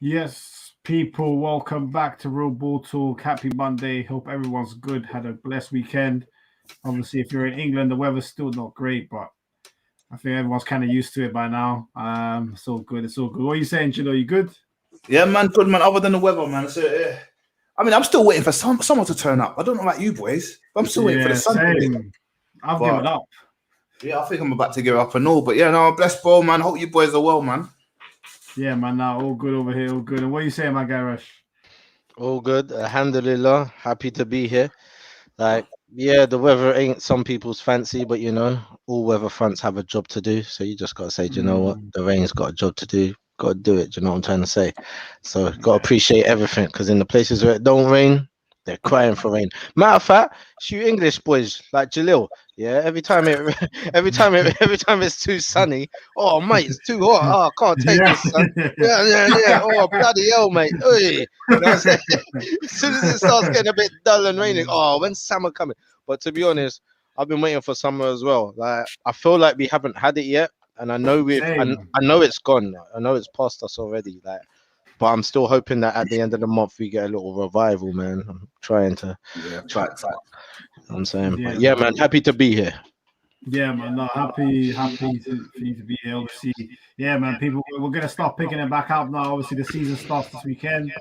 Yes, people, welcome back to Real Ball Talk. Happy Monday. Hope everyone's good. Had a blessed weekend. Obviously, if you're in England, the weather's still not great, but I think everyone's kind of used to it by now. It's all good. It's all good. What are you saying, Gino? You good? Yeah, man, good man. Other than the weather, man. So, I mean, I'm still waiting for someone to turn up. I don't know about you boys, but I'm still waiting for the Yeah, sun to hit. same. I've given But up. yeah, I think I'm about to give up and all. But yeah, no, bless bro, man. Hope you boys are well, man. Yeah, man. Now all good over here. All good. And what are you saying, my guy Rush? All good. Alhamdulillah. Happy to be here. Like, yeah, the weather ain't some people's fancy, but all weather fronts have a job to do. So you just gotta say, do you know what? Mm, The rain's got a job to do. Got to do it. Do you know what I'm trying to say? So got to yeah. appreciate everything because in the places where it don't rain, they're crying for rain. Matter of fact, shoot English boys like Jalil. Yeah, every time it's too sunny. Oh mate, it's too hot. Oh, I can't take Yeah. this, son. Yeah, yeah, yeah. Oh bloody hell, mate. Oi. You know what I'm saying? As soon as it starts getting a bit dull and raining, oh, when's summer coming? But to be honest, I've been waiting for summer as well. Like I feel like we haven't had it yet, and Same. I know it's gone. I know it's past us already. Like, but I'm still hoping that at the end of the month we get a little revival, man. I'm trying to, Yeah, try, fact. I'm saying, but Yeah, yeah, man. man, happy to be here. Yeah, man. No, happy for you to be here. Obviously, yeah, man. People, we're gonna start picking it back up now. Obviously, the season starts this weekend.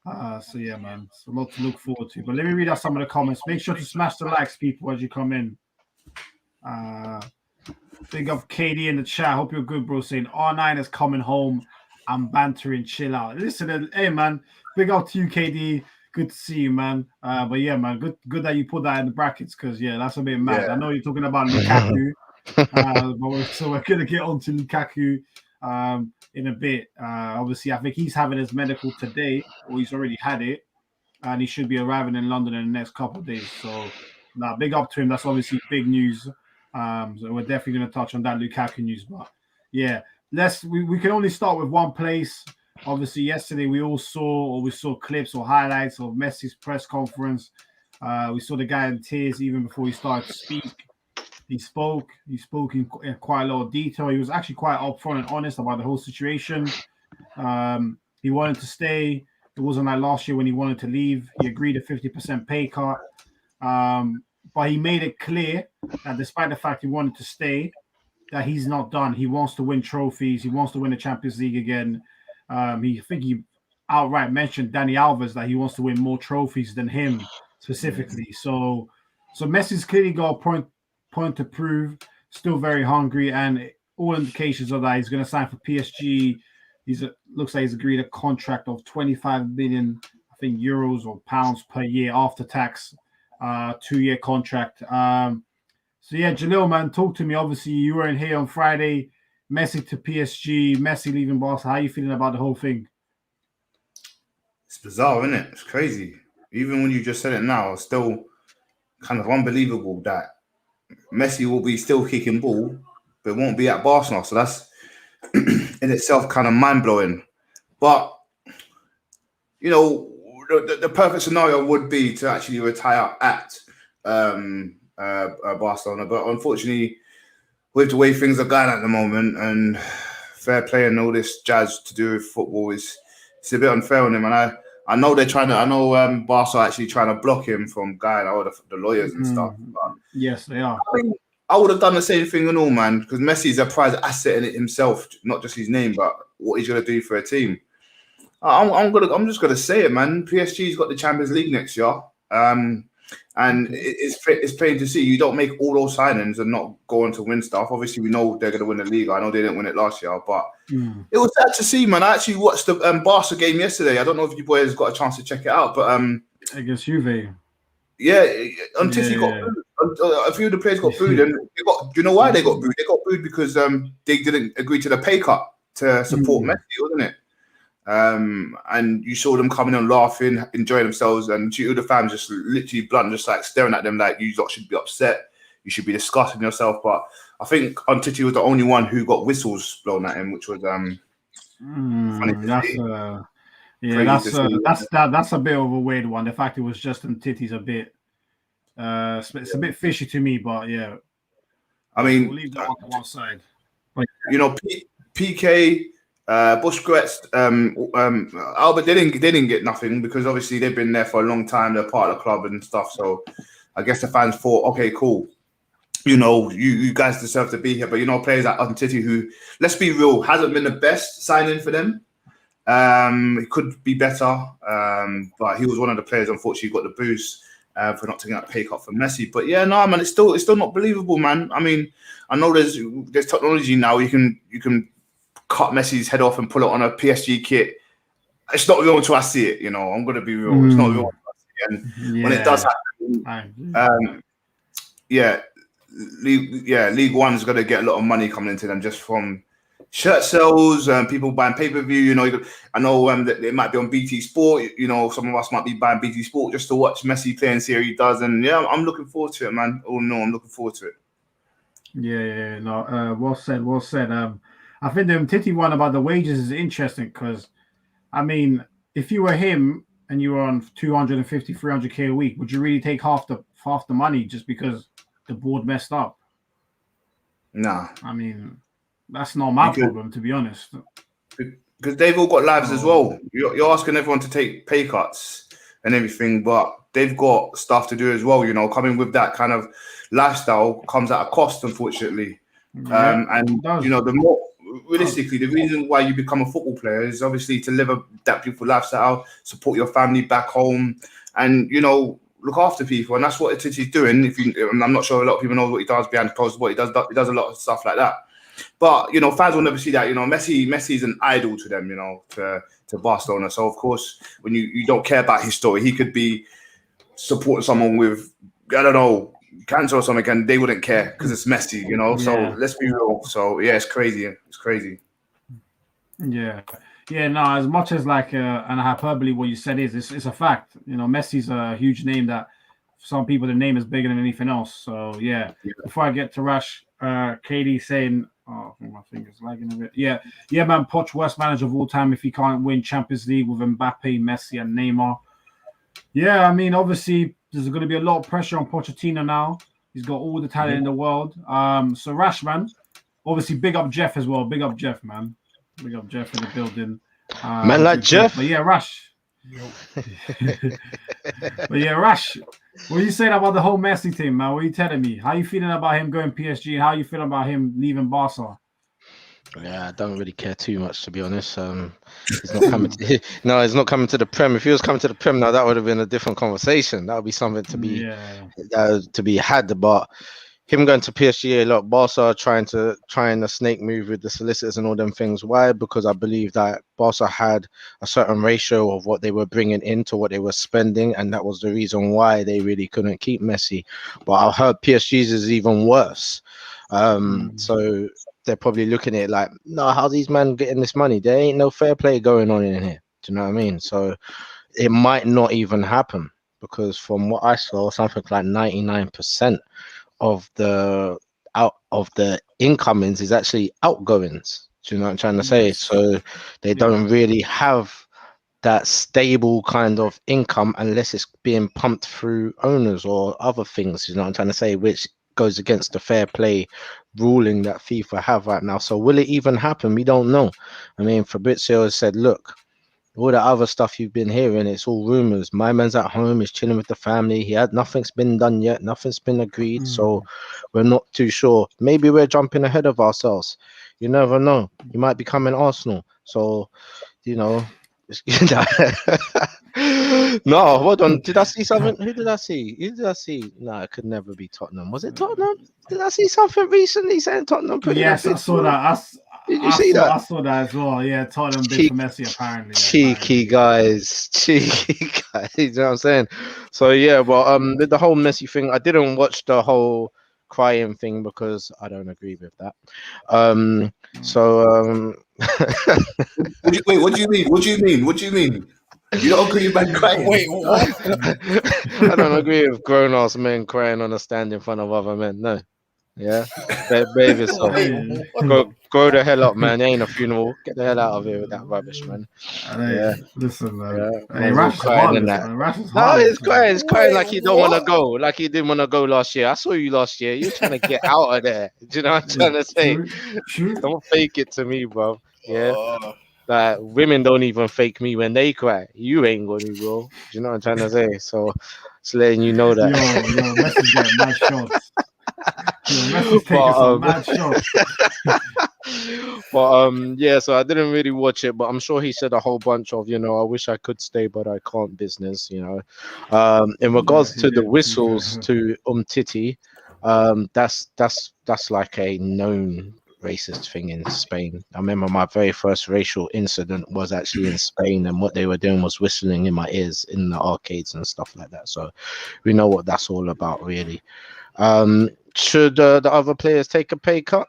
So yeah, man. It's a lot to look forward to. But let me read out some of the comments. Make sure to smash the likes, people, as you come in. Uh, Big up KD in the chat. Hope you're good, bro. Saying R9 is coming home. I'm bantering. Chill out. Listen, hey man. Big up to you, KD. Good to see you, man. But yeah, man. Good that you put that in the brackets because yeah, that's a bit mad. I Yeah, know you're talking about Lukaku. So we're gonna get on to Lukaku in a bit. Obviously, I think he's having his medical today, or he's already had it, and he should be arriving in London in the next couple of days. So, now big up to him. That's obviously big news. So we're definitely going to touch on that Lukaku news. But yeah, we can only start with one place. Obviously, yesterday we saw clips or highlights of Messi's press conference. We saw the guy in tears even before he started to speak. He spoke. He spoke in quite a lot of detail. He was actually quite upfront and honest about the whole situation. He wanted to stay. It wasn't like last year when he wanted to leave. He agreed a 50% pay cut. But he made it clear that despite the fact he wanted to stay, that he's not done. He wants to win trophies. He wants to win the Champions League again. I think he outright mentioned Danny Alves that he wants to win more trophies than him specifically. So Messi's clearly got a point to prove. Still very hungry, and all indications are that he's going to sign for PSG. Looks like he's agreed a contract of 25 million, I think euros or pounds per year after tax. 2-year contract. So yeah, Jalil, man, talk to me. Obviously, you were in here on Friday. Messi to PSG, Messi leaving Barca. How are you feeling about the whole thing? It's bizarre, isn't it? It's crazy. Even when you just said it now, it's still kind of unbelievable that Messi will be still kicking ball, but won't be at Barcelona. So that's in itself kind of mind blowing. But you know, the perfect scenario would be to actually retire at Barcelona. But unfortunately, with the way things are going at the moment and fair play and all this jazz to do with football, it's a bit unfair on him. And I know they're trying to. I know Barca are actually trying to block him from going all the lawyers and stuff. But Yes, they are. I mean, I would have done the same thing and all, man, because Messi's a prize asset in it himself, not just his name, but what he's gonna do for a team. I'm just gonna say it, man. PSG's got the Champions League next year, and it's plain to see you don't make all those signings and not go on to win stuff. Obviously, we know they're gonna win the league. I know they didn't win it last year, but it was sad to see, man. I actually watched the Barca game yesterday. I don't know if you boys got a chance to check it out, but Against Juve. yeah, until he got Yeah. booed. A few of the players got booed, and they got. Do you know why they got booed? They got booed because they didn't agree to the pay cut to support Messi, wasn't it? And you saw them coming and laughing, enjoying themselves, and two of the fans just literally blunt, just like staring at them like you lot should be upset, you should be disgusting yourself. But I think Titi was the only one who got whistles blown at him, which was funny to see. Crazy to see. That's a bit of a weird one. The fact it was just in titties a bit it's a bit fishy to me, but yeah. I mean, We'll leave that on one side. you know, PK Busquets, Albert, they didn't get nothing because obviously they've been there for a long time. They're part of the club and stuff. So I guess the fans thought, okay, cool. You know, you guys deserve to be here. But you know, players like Umtiti, who, let's be real, hasn't been the best signing for them. It could be better, but he was one of the players. Unfortunately, who got the boost for not taking that pay cut for Messi. But yeah, no, man, it's still not believable, man. I mean, I know there's technology now. You can cut Messi's head off and pull it on a PSG kit. It's not real until I see it. You know, I'm gonna be real. It's not real until I see it. And when it does happen, League One is gonna get a lot of money coming into them just from shirt sales, people buying pay-per-view. You know, I know that it might be on BT Sport. You know, some of us might be buying BT Sport just to watch Messi play and see how he does. And yeah, I'm looking forward to it, man. Oh no, I'm looking forward to it. No, well said. I think the Umtiti one about the wages is interesting because, I mean, if you were him and you were on 250, 300k a week, would you really take half the money just because the board messed up? Nah. I mean, that's not my problem, to be honest. Because they've all got lives as well. You're asking everyone to take pay cuts and everything, but they've got stuff to do as well. You know, coming with that kind of lifestyle comes at a cost, unfortunately. Yeah, and you know, the more realistically, the reason why you become a football player is obviously to live that beautiful lifestyle, support your family back home, and you know, look after people. And that's what Titi's doing. I'm not sure a lot of people know what he does behind closed doors. He does a lot of stuff like that. But you know, fans will never see that. You know, Messi's an idol to them. You know, to Barcelona. So of course, when you don't care about his story, he could be supporting someone with, I don't know, cancer or something, and they wouldn't care because it's Messi, you know. So let's be real. So yeah, it's crazy. It's crazy. Yeah. No. As much as like an hyperbole, what you said it's a fact. You know, Messi's a huge name that for some people the name is bigger than anything else. So yeah. Before I get to Rash, Katie saying, oh, my finger's lagging a bit. Yeah, man. Poch, worst manager of all time if he can't win Champions League with Mbappe, Messi, and Neymar. Yeah, I mean, obviously, there's going to be a lot of pressure on Pochettino now. He's got all the talent in the world. So, Rash, man, obviously, big up Jeff as well. Big up Jeff, man. Big up Jeff in the building. Man like Jeff. But yeah, Rash. Rash, what are you saying about the whole Messi thing, man? What are you telling me? How are you feeling about him going PSG? How are you feeling about him leaving Barca? Yeah, I don't really care too much, to be honest. He's not coming. He's not coming to the Prem. If he was coming to the Prem now, that would have been a different conversation. That would be something to be had. But him going to PSG, look, Barca trying a snake move with the solicitors and all them things. Why? Because I believe that Barca had a certain ratio of what they were bringing in to what they were spending, and that was the reason why they really couldn't keep Messi. But I heard PSG's is even worse. So they're probably looking at it like, no, how these men getting this money? There ain't no fair play going on in here. Do you know what I mean? So it might not even happen because from what I saw, something like 99% of the incomings is actually outgoings. Do you know what I'm trying to say? So they don't really have that stable kind of income unless it's being pumped through owners or other things. You know what I'm trying to say? Which goes against the fair play ruling that FIFA have right now. So will it even happen? We don't know. I mean, Fabrizio has said, look, all the other stuff you've been hearing, it's all rumors. My man's at home, he's chilling with the family. Nothing's been done yet. Nothing's been agreed. So we're not too sure. Maybe we're jumping ahead of ourselves. You never know. He might be coming Arsenal. So, you know, no, hold on. Did I see something? Who did I see? No, it could never be Tottenham. Was it Tottenham? Did I see something recently saying Tottenham? Yes, I saw that. Did you see that? I saw that as well. Yeah, Tottenham bid for Messi apparently. Cheeky guys. You know what I'm saying? So yeah, well, with the whole Messi thing, I didn't watch the whole crying thing because I don't agree with that. Wait, what do you mean? What do you mean? You don't agree about crying? Wait, what? I don't agree with grown-ass men crying on a stand in front of other men. No. Yeah, behave yourself. Grow the hell up, man. There ain't a funeral. Get the hell out of here with that rubbish, man. Listen, man. Yeah. Hey, Rash is crying, man. No, he's crying like he don't want to go, like he didn't want to go last year. I saw you last year. You're trying to get out of there. Do you know what I'm trying to say? True. Don't fake it to me, bro. Yeah. Like women don't even fake me when they cry. You ain't gonna, bro. Do you know what I'm trying to say? So it's letting you know that. Yo, Messi's getting mad shots. Yo, Messi's taking some mad shots. But yeah, so I didn't really watch it, but I'm sure he said a whole bunch of, I wish I could stay, but I can't business, in regards to the whistles to Titi, that's like a known racist thing in Spain. I remember my very first racial incident was actually in Spain, and what they were doing was whistling in my ears in the arcades and stuff like that. So we know what that's all about, really. Should the other players take a pay cut?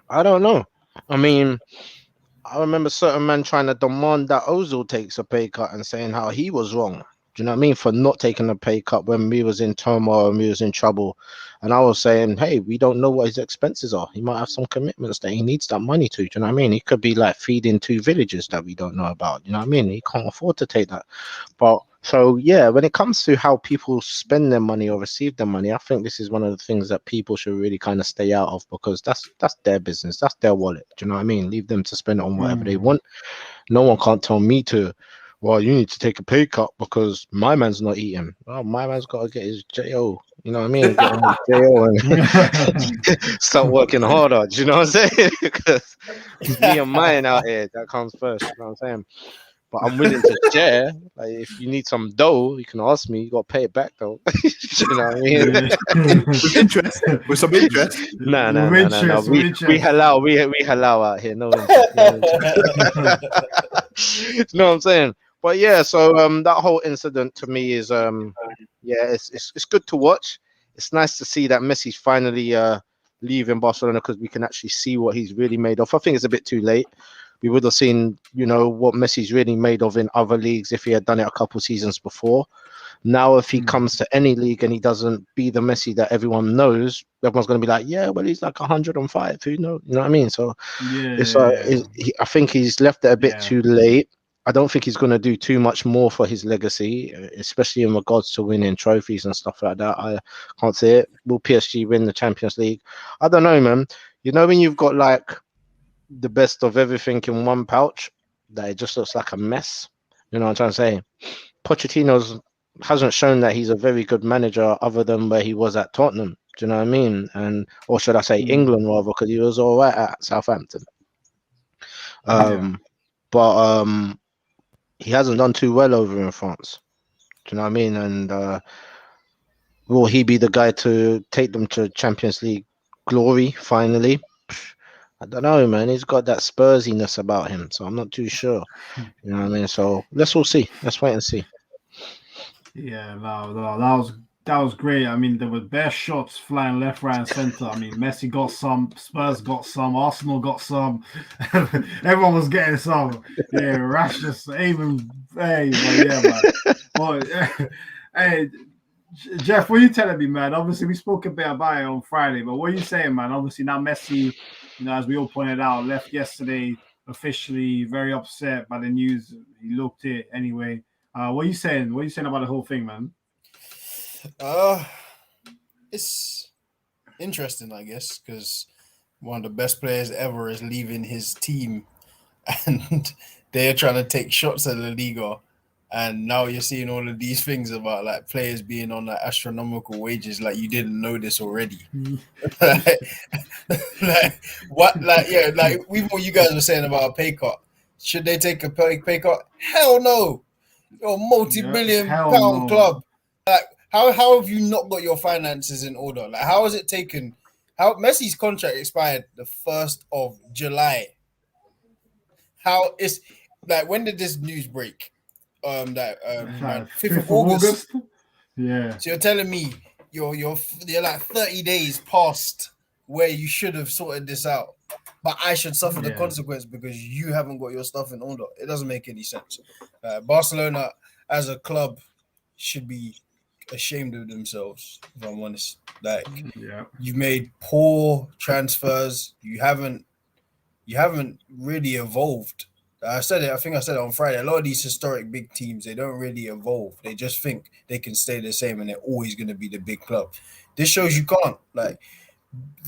I don't know. I mean, I remember certain men trying to demand that Ozil takes a pay cut and saying how he was wrong. Do you know what I mean? For not taking a pay cut when we was in turmoil and we was in trouble. And I was saying, hey, we don't know what his expenses are. He might have some commitments that he needs that money to. Do you know what I mean? He could be like feeding 2 villages that we don't know about. You know what I mean? He can't afford to take that. But so, yeah, when it comes to how people spend their money or receive their money, I think this is one of the things that people should really kind of stay out of, because that's their business. That's their wallet. Do you know what I mean? Leave them to spend it on whatever they want. No one can't tell me to, well, you need to take a pay cut because my man's not eating. Well, my man's got to get his JO. You know what I mean? Get on his JO and start working harder. Do you know what I'm saying? Because it's me and mine out here. That comes first. You know what I'm saying? But I'm willing to share. Like, if you need some dough, you can ask me. You got to pay it back, though. You know what I mean? With interest. With some interest. No. We halal out here. No interest. You know what I'm saying? But yeah, so that whole incident to me is it's good to watch. It's nice to see that Messi's finally leaving Barcelona, because we can actually see what he's really made of. I think it's a bit too late. We would have seen, what Messi's really made of in other leagues if he had done it a couple seasons before. Now, if he comes to any league and he doesn't be the Messi that everyone knows, everyone's going to be like, yeah, well, he's like 105. Who knows? You know what I mean? So I think he's left it a bit too late. I don't think he's going to do too much more for his legacy, especially in regards to winning trophies and stuff like that. I can't say it. Will PSG win the Champions League? I don't know, man. When you've got like the best of everything in one pouch, that it just looks like a mess. You know what I'm trying to say? Pochettino hasn't shown that he's a very good manager other than where he was at Tottenham. Do you know what I mean? Or should I say England rather, because he was all right at Southampton. But he hasn't done too well over in France. Do you know what I mean? And will he be the guy to take them to Champions League glory finally? I don't know, man. He's got that Spursiness about him, so I'm not too sure. You know what I mean? So let's all see. Let's wait and see. Yeah, no, that was great. I mean, there were bare shots flying left, right, and center. I mean, Messi got some, Spurs got some, Arsenal got some. Everyone was getting some. Yeah, Rashford, even hey, but yeah, man. But hey, Jeff, what are you telling me, man? Obviously, we spoke a bit about it on Friday, but what are you saying, man? Obviously, now Messi, as we all pointed out, left yesterday officially, very upset by the news. He looked it anyway. What are you saying? What are you saying about the whole thing, man? It's interesting, I guess, because one of the best players ever is leaving his team, and they're trying to take shots at the Liga. And now you're seeing all of these things about like players being on like astronomical wages, like you didn't know this already. like what? Like yeah, like even what you guys were saying about a pay cut. Should they take a pay cut? Hell no! You're a multi-billion pound club. Like how have you not got your finances in order? Like how has it taken? How Messi's contract expired the 1st of July. How is like when did this news break? 5th of August. Yeah. So you're telling me you're like 30 days past where you should have sorted this out, but I should suffer the consequence because you haven't got your stuff in order. It doesn't make any sense. Barcelona as a club should be ashamed of themselves, if I'm honest. Like you've made poor transfers. You haven't really evolved. I think I said it on Friday. A lot of these historic big teams, they don't really evolve. They just think they can stay the same and they're always going to be the big club. This shows you can't. Like,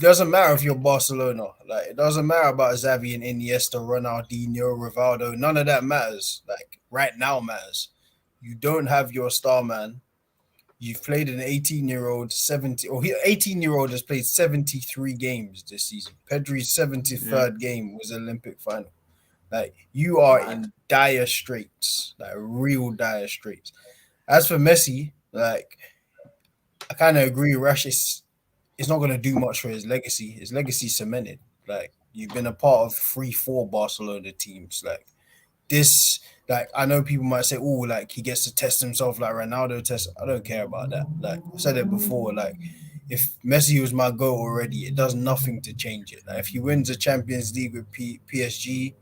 doesn't matter if you're Barcelona. Like, it doesn't matter about Xavi and Iniesta, Ronaldinho, Rivaldo. None of that matters. Like, right now matters. You don't have your star man. You've played an 18-year-old, 18-year-old has played 73 games this season. Pedri's 73rd game was Olympic final. Like, you are in dire straits, like real dire straits. As for Messi, like, I kind of agree, Rash. It's not going to do much for his legacy. His legacy cemented. Like, you've been a part of 3-4 Barcelona teams. Like, this, like, I know people might say, oh, like, he gets to test himself like Ronaldo tests. I don't care about that. Like, I said it before. Like, if Messi was my goal already, it does nothing to change it. Like, if he wins the Champions League with PSG,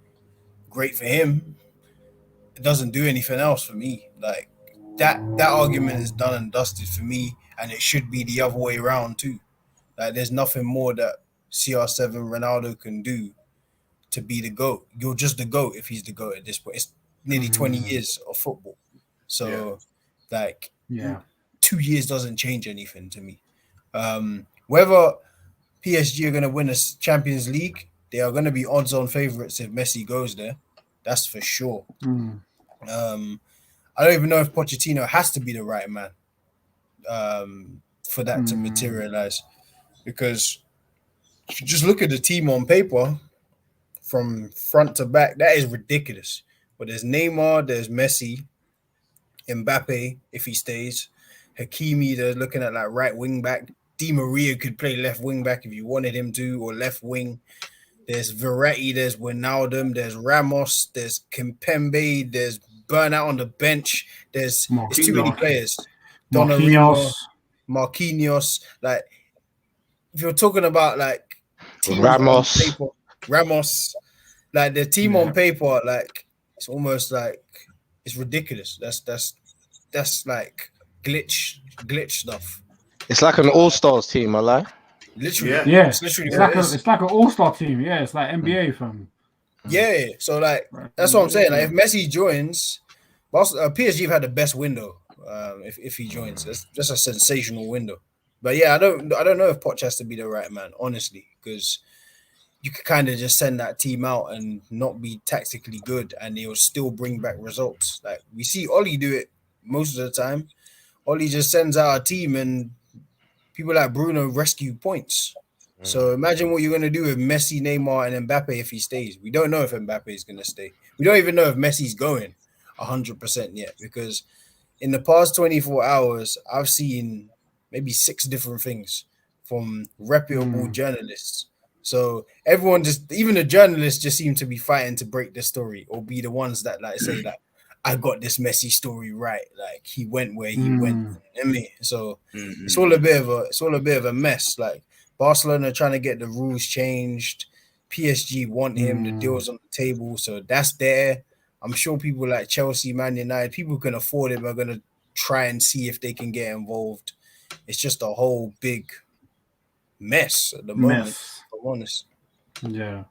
great for him. It doesn't do anything else for me. Like, that argument is done and dusted for me, and it should be the other way around too. Like, there's nothing more that CR7 Ronaldo can do to be the GOAT. You're just the GOAT if he's the GOAT at this point. It's nearly 20 years of football. So, 2 years doesn't change anything to me. Whether PSG are going to win a Champions League, they are going to be odds-on favourites if Messi goes there. That's for sure. I don't even know if Pochettino has to be the right man for that to materialize. Because if you just look at the team on paper, from front to back, that is ridiculous. But there's Neymar, there's Messi, Mbappe, if he stays. Hakimi, they're looking at like right wing back. Di Maria could play left wing back if you wanted him to, or left wing. There's Verratti, there's Wijnaldum, there's Ramos, there's Kimpembe, there's Burnout on the bench. It's too many players. Donnarumma, Marquinhos. Like, if you're talking about like Ramos, like the team on paper, like it's almost like it's ridiculous. That's like glitch stuff. It's like an all-stars team, I lie. Literally, it's literally it's like an all-star team. Yeah, it's like NBA from. Yeah, so like that's what I'm saying. Like, if Messi joins, PSG have had the best window. If he joins, that's just a sensational window. But yeah, I don't know if Poch has to be the right man, honestly, because you could kind of just send that team out and not be tactically good, and they'll still bring back results. Like, we see Oli do it most of the time. Oli just sends out a team, and people like Bruno rescue points. So imagine what you're going to do with Messi, Neymar, and Mbappe if he stays. We don't know if Mbappe is going to stay. We don't even know if Messi's going 100% yet, because in the past 24 hours, I've seen maybe 6 different things from reputable journalists. So everyone even the journalists just seem to be fighting to break the story, or be the ones that like say that I got this Messi story right. Like, he went where he went. So it's all a bit of a mess. Like, Barcelona trying to get the rules changed. PSG want him. The deal's on the table, so that's there. I'm sure people like Chelsea, Man United, people who can afford him are going to try and see if they can get involved. It's just a whole big mess at the moment, if I'm honest. Yeah.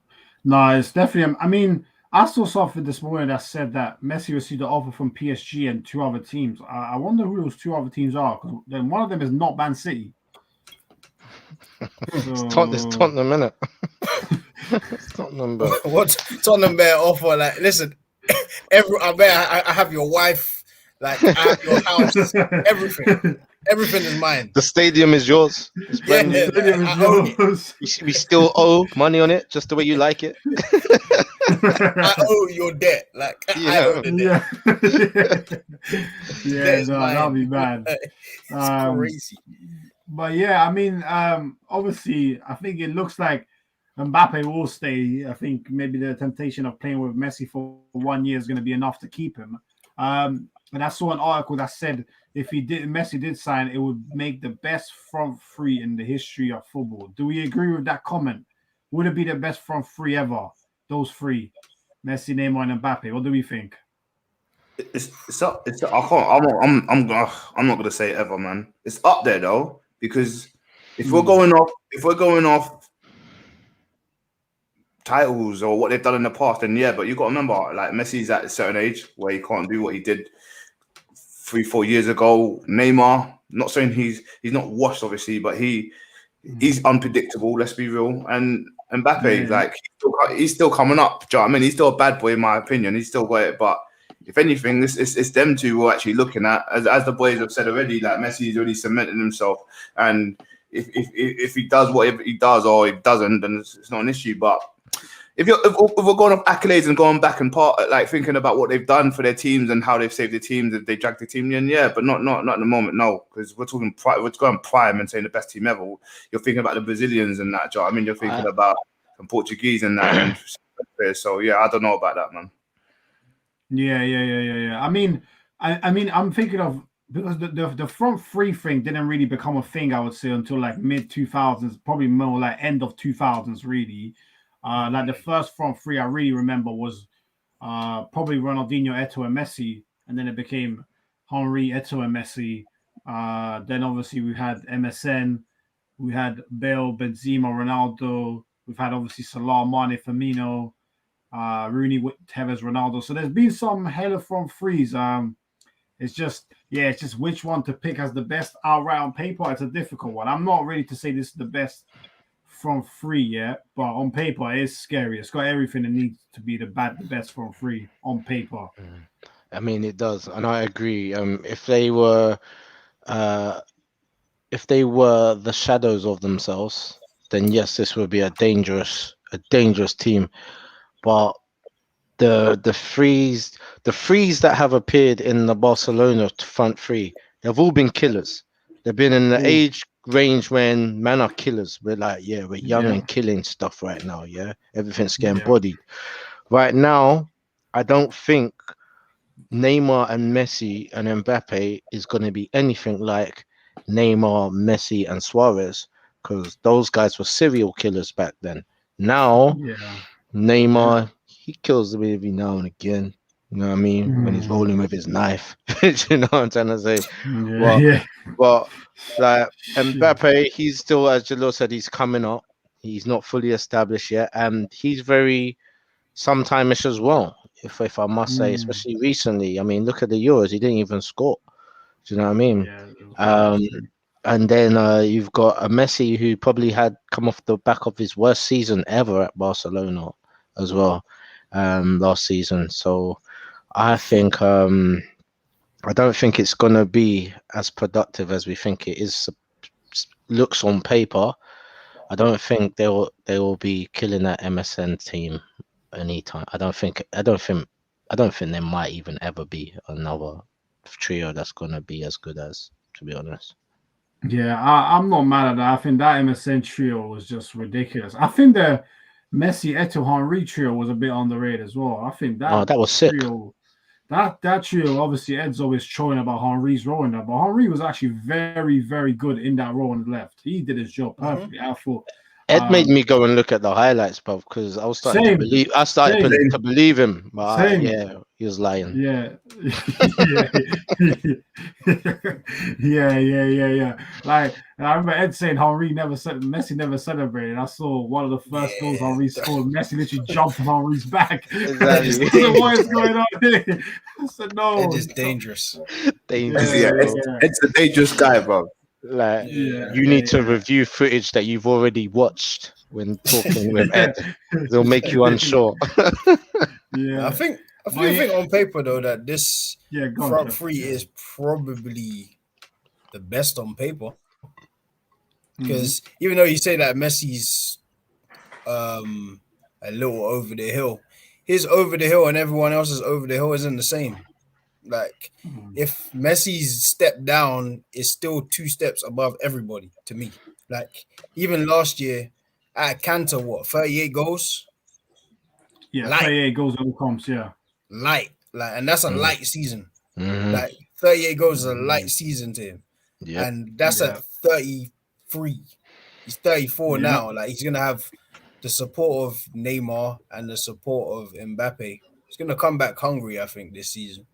No, it's definitely... I mean, I saw something this morning that said that Messi received an offer from PSG and 2 other teams. I wonder who those 2 other teams are, because then one of them is not Man City. It's Tottenham, innit? It's Tottenham, but what's Tottenham bear offer? Like, listen, I have your wife, like, I have your house, everything is mine. The stadium is yours. It's brand new. We still owe money on it, just the way you like it. I owe your debt. Like, I owe the debt. That'll be bad. It's crazy. But yeah, I mean, obviously, I think it looks like Mbappe will stay. I think maybe the temptation of playing with Messi for 1 year is going to be enough to keep him. And I saw an article that said if Messi did sign, it would make the best front three in the history of football. Do we agree with that comment? Would it be the best front three ever? Those 3, Messi, Neymar, and Mbappe. What do we think? It's up. I'm not gonna say ever, man. It's up there though, because if we're going off titles or what they've done in the past, then yeah. But you got to remember, like, Messi's at a certain age where he can't do what he did 3-4 years ago. Neymar, not saying he's not washed, obviously, but he's he's unpredictable. Let's be real. And Mbappe, like he's still coming up. Do you know what I mean? He's still a bad boy in my opinion. He's still got it, but if anything, it's them two we're actually looking at. As the boys have said already, like Messi's already cemented himself, and if he does whatever he does or he doesn't, then it's not an issue. But if we're going off accolades and going back and like thinking about what they've done for their teams and how they've saved the teams, if they dragged the team in, yeah, but not at the moment, no, because we're talking we're going prime and saying the best team ever. You're thinking about the Brazilians and that, I mean, you're thinking about some Portuguese and that, and so yeah, I don't know about that, man. Yeah. I mean, I'm thinking of, because the front three thing didn't really become a thing, I would say, until like mid 2000s, probably more like end of 2000s, really. Like the first front three I really remember was probably Ronaldinho, Eto'o, and Messi, and then it became Henry, Eto'o, and Messi. Then obviously we had MSN, we had Bale, Benzema, Ronaldo. We've had obviously Salah, Mane, Firmino, Rooney, Tevez, Ronaldo. So there's been some hella front threes. It's just which one to pick as the best outright on paper. It's a difficult one. I'm not ready to say this is the best front three yet, but on paper it's scary. It's got everything it needs to be the best front three on paper. I mean, it does, and I agree. If they were the shadows of themselves, then yes, this would be a dangerous team. But the threes that have appeared in the Barcelona front three, they've all been killers. They've been in the age range when men are killers. We're like, we're young and killing stuff right now. Yeah, everything's getting bodied. Right now, I don't think Neymar and Messi and Mbappe is going to be anything like Neymar, Messi, and Suarez, because those guys were serial killers back then. Now, Neymar, he kills the baby now and again. You know what I mean? When he's rolling with his knife. You know what I'm trying to say? But like Mbappe, he's still, as Jalil said, he's coming up. He's not fully established yet. And he's very sometime-ish as well, if I must say, especially recently. I mean, look at the Euros. He didn't even score. Do you know what I mean? And then you've got a Messi who probably had come off the back of his worst season ever at Barcelona as well last season. So I think I don't think it's going to be as productive as we think it is. Looks on paper, I don't think they will be killing that MSN team anytime. I don't think there might even ever be another trio that's going to be as good as, to be honest. Yeah, I'm not mad at that. I think that MSN trio was just ridiculous. I think the Messi, Eto'o, Henry trio was a bit underrated as well. I think that that was sick. That trio, obviously, Ed's always showing about Henry's role in that, but Henry was actually very, very good in that role on the left. He did his job perfectly. I thought Ed made me go and look at the highlights, bro, because I was starting to believe. I started to believe him, but he was lying. Yeah. Like I remember Ed saying Messi never celebrated. I saw one of the first goals Henry scored. Messi literally jumped on Henry's back. Exactly. What is going on here? I said no. It is dangerous. It's a dangerous guy, bro. Like you need to review footage that you've already watched when talking with Ed. It'll make you unsure. I think on paper though that this front three is probably the best on paper. Because even though you say that Messi's a little over the hill, his over the hill and everyone else's over the hill isn't the same. Like, if Messi's step down is still 2 steps above everybody to me. Like, even last year at Cantor, 38 goals? Yeah, light. 38 goals on comps, Light. Like, and that's a light season. Like, 38 goals is a light season to him. Yep. And that's at 33. He's 34 now. Like, he's going to have the support of Neymar and the support of Mbappe. He's going to come back hungry, I think, this season.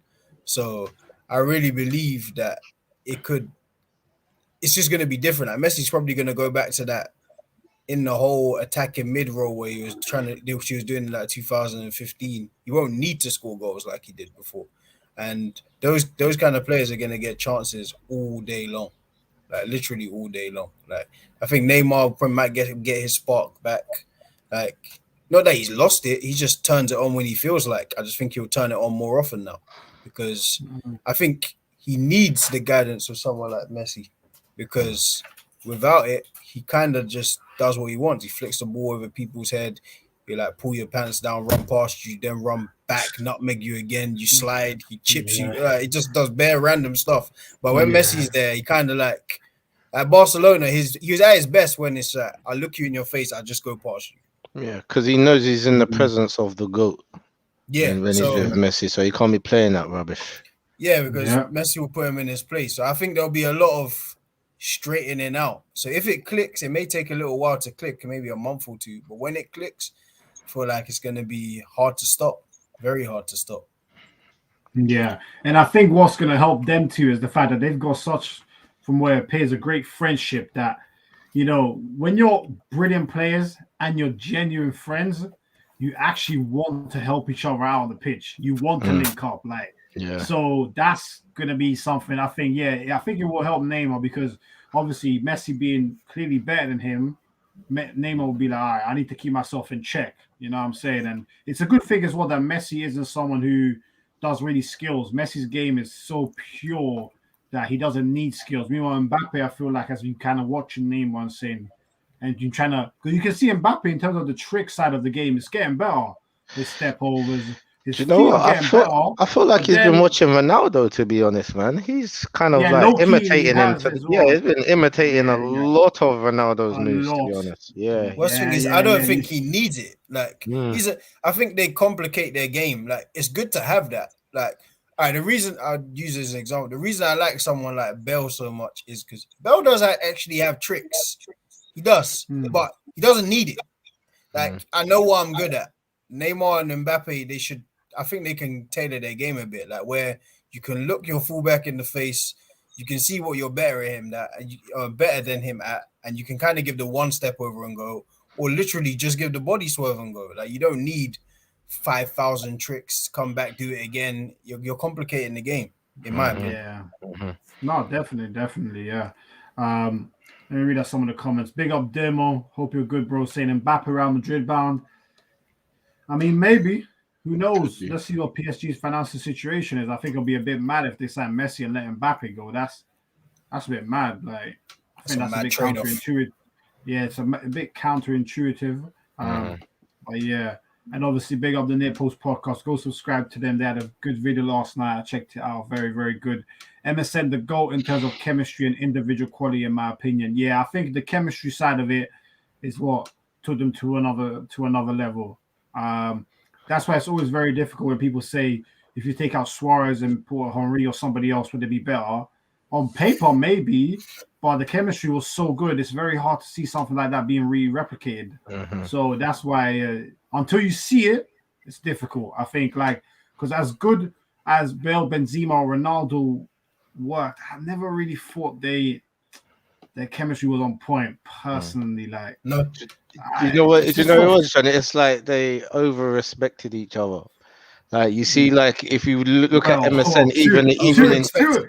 So I really believe that it's just going to be different. Like Messi's probably going to go back to that in the whole attacking mid role where he was doing in like 2015. He won't need to score goals like he did before. And those kind of players are going to get chances all day long. like literally all day long. Like I think Neymar probably might get his spark back. Like not that he's lost it, he just turns it on when he feels like. I just think he'll turn it on more often now because I think he needs the guidance of someone like Messi because without it, he kind of just does what he wants. He flicks the ball over people's head. You like pull your pants down, run past you, then run back, nutmeg you again. You slide, he chips you. He just does bare random stuff. But when Messi's there, he kind of like at Barcelona. He was at his best when it's I look you in your face, I just go past you. Yeah, because he knows he's in the presence of the GOAT. Yeah, when he's with Messi, so he can't be playing that rubbish. Yeah, because Messi will put him in his place. So I think there'll be a lot of straightening out. So if it clicks, it may take a little while to click, maybe a month or two. But when it clicks, I feel like it's going to be hard to stop, very hard to stop. Yeah, and I think what's going to help them too is the fact that they've got such, from where it appears, a great friendship that, you know, when you're brilliant players and you're genuine friends, you actually want to help each other out on the pitch. You want to link up, like. Yeah. So that's gonna be something I think. Yeah, I think it will help Neymar because obviously Messi being clearly better than him, Neymar will be like, all right, I need to keep myself in check. You know what I'm saying? And it's a good thing as well that Messi isn't someone who does really skills. Messi's game is so pure that he doesn't need skills. Meanwhile, Mbappe, I feel like as you kind of watching Neymar and saying, and you're trying to, because you can see Mbappe in terms of the trick side of the game, it's getting better. His step overs. Do you know what? I feel like he's been watching Ronaldo, to be honest, man. He's kind of like imitating him. He's been imitating a lot of Ronaldo's moves, to be honest. Yeah. Worst thing is, I don't think he needs it. Like, I think they complicate their game. Like, it's good to have that. Like, all right, the reason I use as an example, the reason I like someone like Bell so much is because Bell does actually have tricks. He does, but he doesn't need it. Like, I know what I'm good at. Neymar and Mbappe, I think they can tailor their game a bit, like where you can look your fullback in the face, you can see what you're better than him at, and you can kind of give the one step over and go, or literally just give the body swerve and go. Like you don't need 5,000 tricks, come back, do it again. You're complicating the game, in my opinion. Yeah, no, definitely, yeah. Let me read out some of the comments. Big up Demo, hope you're good, bro. Saying Mbappe Real Madrid bound. I mean, maybe. Who knows? Let's see what PSG's financial situation is. I think it'll be a bit mad if they sign Messi and let Mbappe go. That's a bit mad. Like I think that's a bit counterintuitive. Yeah, it's a bit counterintuitive. But yeah, and obviously big up the Near Post podcast. Go subscribe to them. They had a good video last night. I checked it out. Very, very good. MSN the GOAT in terms of chemistry and individual quality, in my opinion. Yeah, I think the chemistry side of it is what took them to another level. That's why it's always very difficult when people say if you take out Suarez and put Henry or somebody else, would it be better? On paper, maybe, but the chemistry was so good. It's very hard to see something like that being replicated. So that's why until you see it, it's difficult. I think because as good as Bale, Benzema, or Ronaldo worked, I never really thought their chemistry was on point. Personally, no. You know what? It's like they over-respected each other. Like you see, like if you look at MSN, even in two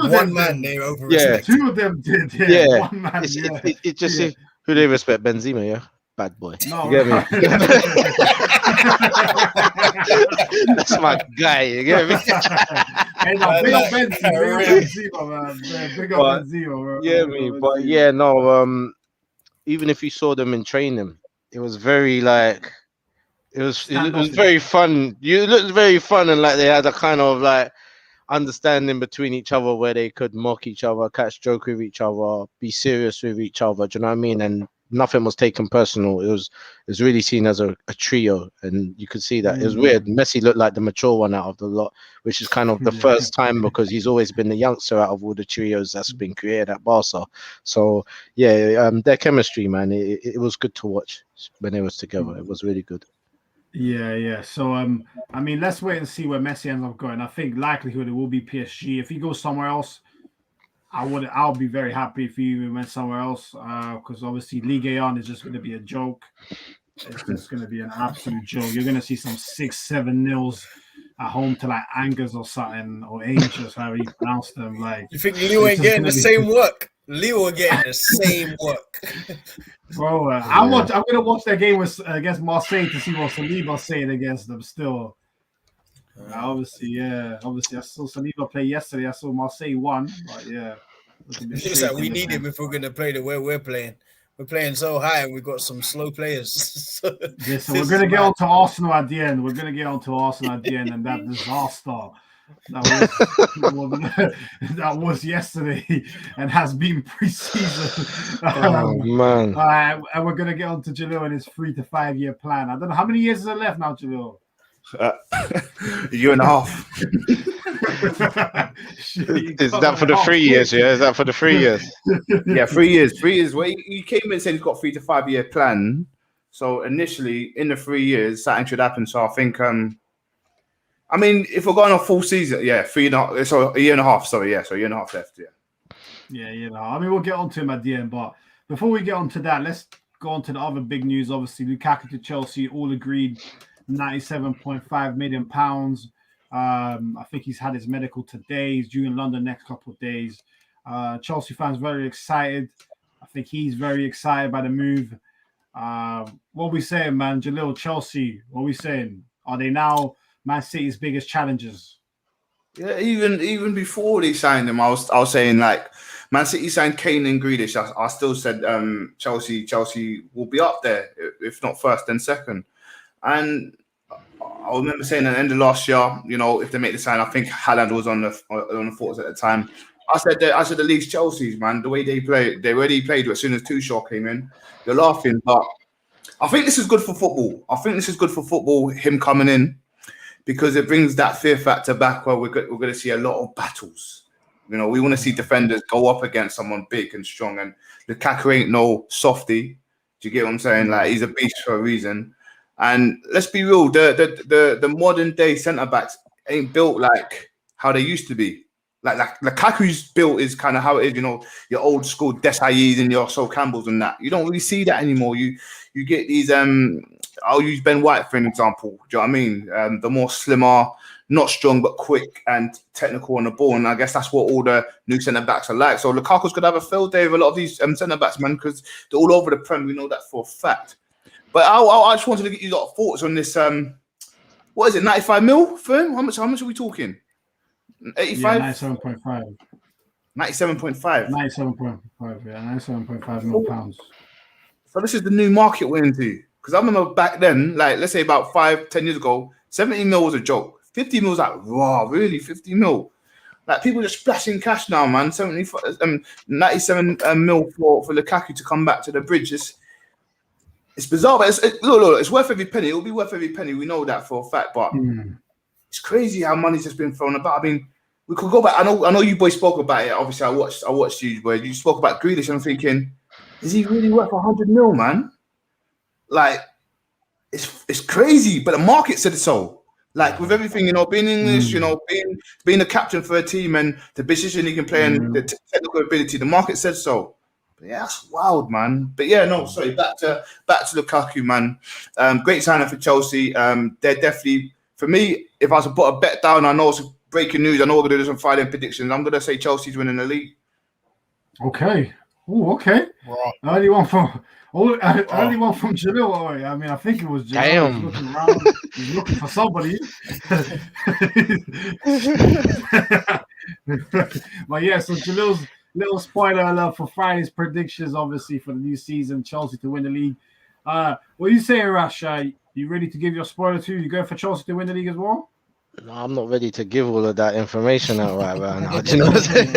of them, they over-respected. Two of them did. Yeah. One man, it just who they respect. Benzema, yeah, bad boy. No, you get me? That's my guy. You get me? Hey, no, big up Benzema, man. Big up Benzema, bro. Yeah, me. But yeah, no. Even if you saw them in training, it was very it was very fun. It looked very fun, and like they had a kind of like understanding between each other where they could mock each other, catch joke with each other, be serious with each other. Do you know what I mean? And nothing was taken personal. It was really seen as a trio, and you could see that. It was weird. Messi looked like the mature one out of the lot, which is kind of the first time because he's always been the youngster out of all the trios that's been created at Barca. So yeah, their chemistry, man, it was good to watch when they was together. It was really good. Yeah. So I mean, let's wait and see where Messi ends up going. I think likelihood it will be PSG. If he goes somewhere else, I'll be very happy if he even went somewhere else because obviously Ligue 1 is just going to be a joke. It's just going to be an absolute joke. You're going to see some 6-7-0s at home to Angers or something or Angels, however you pronounce them. Like you think Leo ain't getting the same work? Leo are getting the same work. Bro, I'm gonna watch that game against Marseille to see what Saliba's saying against them. Still, obviously, I saw Saliba play yesterday. I saw Marseille won, but yeah, It's like we need him if we're gonna play the way we're playing. We're playing so high, and we've got some slow players. So we're gonna get on to Arsenal at the end. We're gonna get on to Arsenal at the end, and that disaster that was yesterday and has been pre-season. Oh man! And we're gonna get on to Jalil and his 3 to 5 year plan. I don't know how many years is there left now, Jalil. A year and a half. Is that for the 3 years? Yeah, is that for the 3 years? Yeah, 3 years. 3 years. Well, he came in saying he's got 3 to 5 year plan. So initially, in the 3 years, something should happen. So I think, I mean, if we're going on a full season, yeah, 3.5. So a year and a half. Sorry, yeah, so a year and a half left. Yeah. I mean, we'll get on to him at the end, but before we get on to that, let's go on to the other big news. Obviously, Lukaku to Chelsea, all agreed. £97.5 million. I think he's had his medical today. He's due in London next couple of days. Chelsea fans very excited. I think he's very excited by the move. What we saying, man? Jalil, Chelsea, what we saying? Are they now Man City's biggest challengers? Yeah, even before they signed him, I was saying like Man City signed Kane and Grealish. I still said Chelsea will be up there, if not first, then second. And I remember saying at the end of last year, you know, if they make the sign, I think Haaland was on the thoughts at the time. I said the league's Chelsea's, man. The way they played, they already played as soon as Tuchel came in. You're laughing, but I think this is good for football. Him coming in, because it brings that fear factor back where we're going to see a lot of battles. You know, we want to see defenders go up against someone big and strong. And Lukaku ain't no softie. Do you get what I'm saying? Like, he's a beast for a reason. And let's be real, the modern day centre backs ain't built like how they used to be. Like Lukaku's built is kind of how it is, you know, your old school Desai's and your Sol Campbells and that. You don't really see that anymore. You get these I'll use Ben White for an example. Do you know what I mean? The more slimmer, not strong but quick and technical on the ball. And I guess that's what all the new centre backs are like. So Lukaku's gonna have a field day with a lot of these centre backs, man, because they're all over the Prem. We know that for a fact. But I just wanted to get you lot of thoughts on this. What is it? 95 mil for him? How much are we talking? 85? Yeah, 97.5. 97.5. 97.5. Yeah, 97.5 million pounds. So this is the new market we're into. Because I remember back then, like let's say about 5-10 years ago, 70 mil was a joke. 50 mil was like, wow, really? 50 mil? Like people just splashing cash now, man. 97 mil for Lukaku to come back to the bridge. It's bizarre, but look, it's worth every penny. It'll be worth every penny. We know that for a fact, but it's crazy how money's just been thrown about. I mean, we could go back. I know you boys spoke about it. Obviously, I watched you, boys. You spoke about Grealish. I'm thinking, is he really worth 100 mil, man? Like, it's crazy, but the market said so. Like with everything, you know, being English, you know, being a captain for a team and the position he can play and the technical ability, the market said so. But yeah, that's wild, man. But yeah, no, sorry. Back to Lukaku, man. Great signing for Chelsea. They're definitely, for me, if I was to put a bet down, I know it's breaking news. I know we're gonna do some Friday predictions. I'm gonna say Chelsea's winning the league. Okay. Oh, okay. Wow. Early one from Jalil. I mean, I think it was Jalil. Damn. He's looking around. He's looking for somebody. But yeah, so Jalil's little spoiler alert for Friday's predictions, obviously, for the new season, Chelsea to win the league. What are you saying, Rash? You ready to give your spoiler too? You going for Chelsea to win the league as well? No, I'm not ready to give all of that information out right now. Do you know what I'm saying?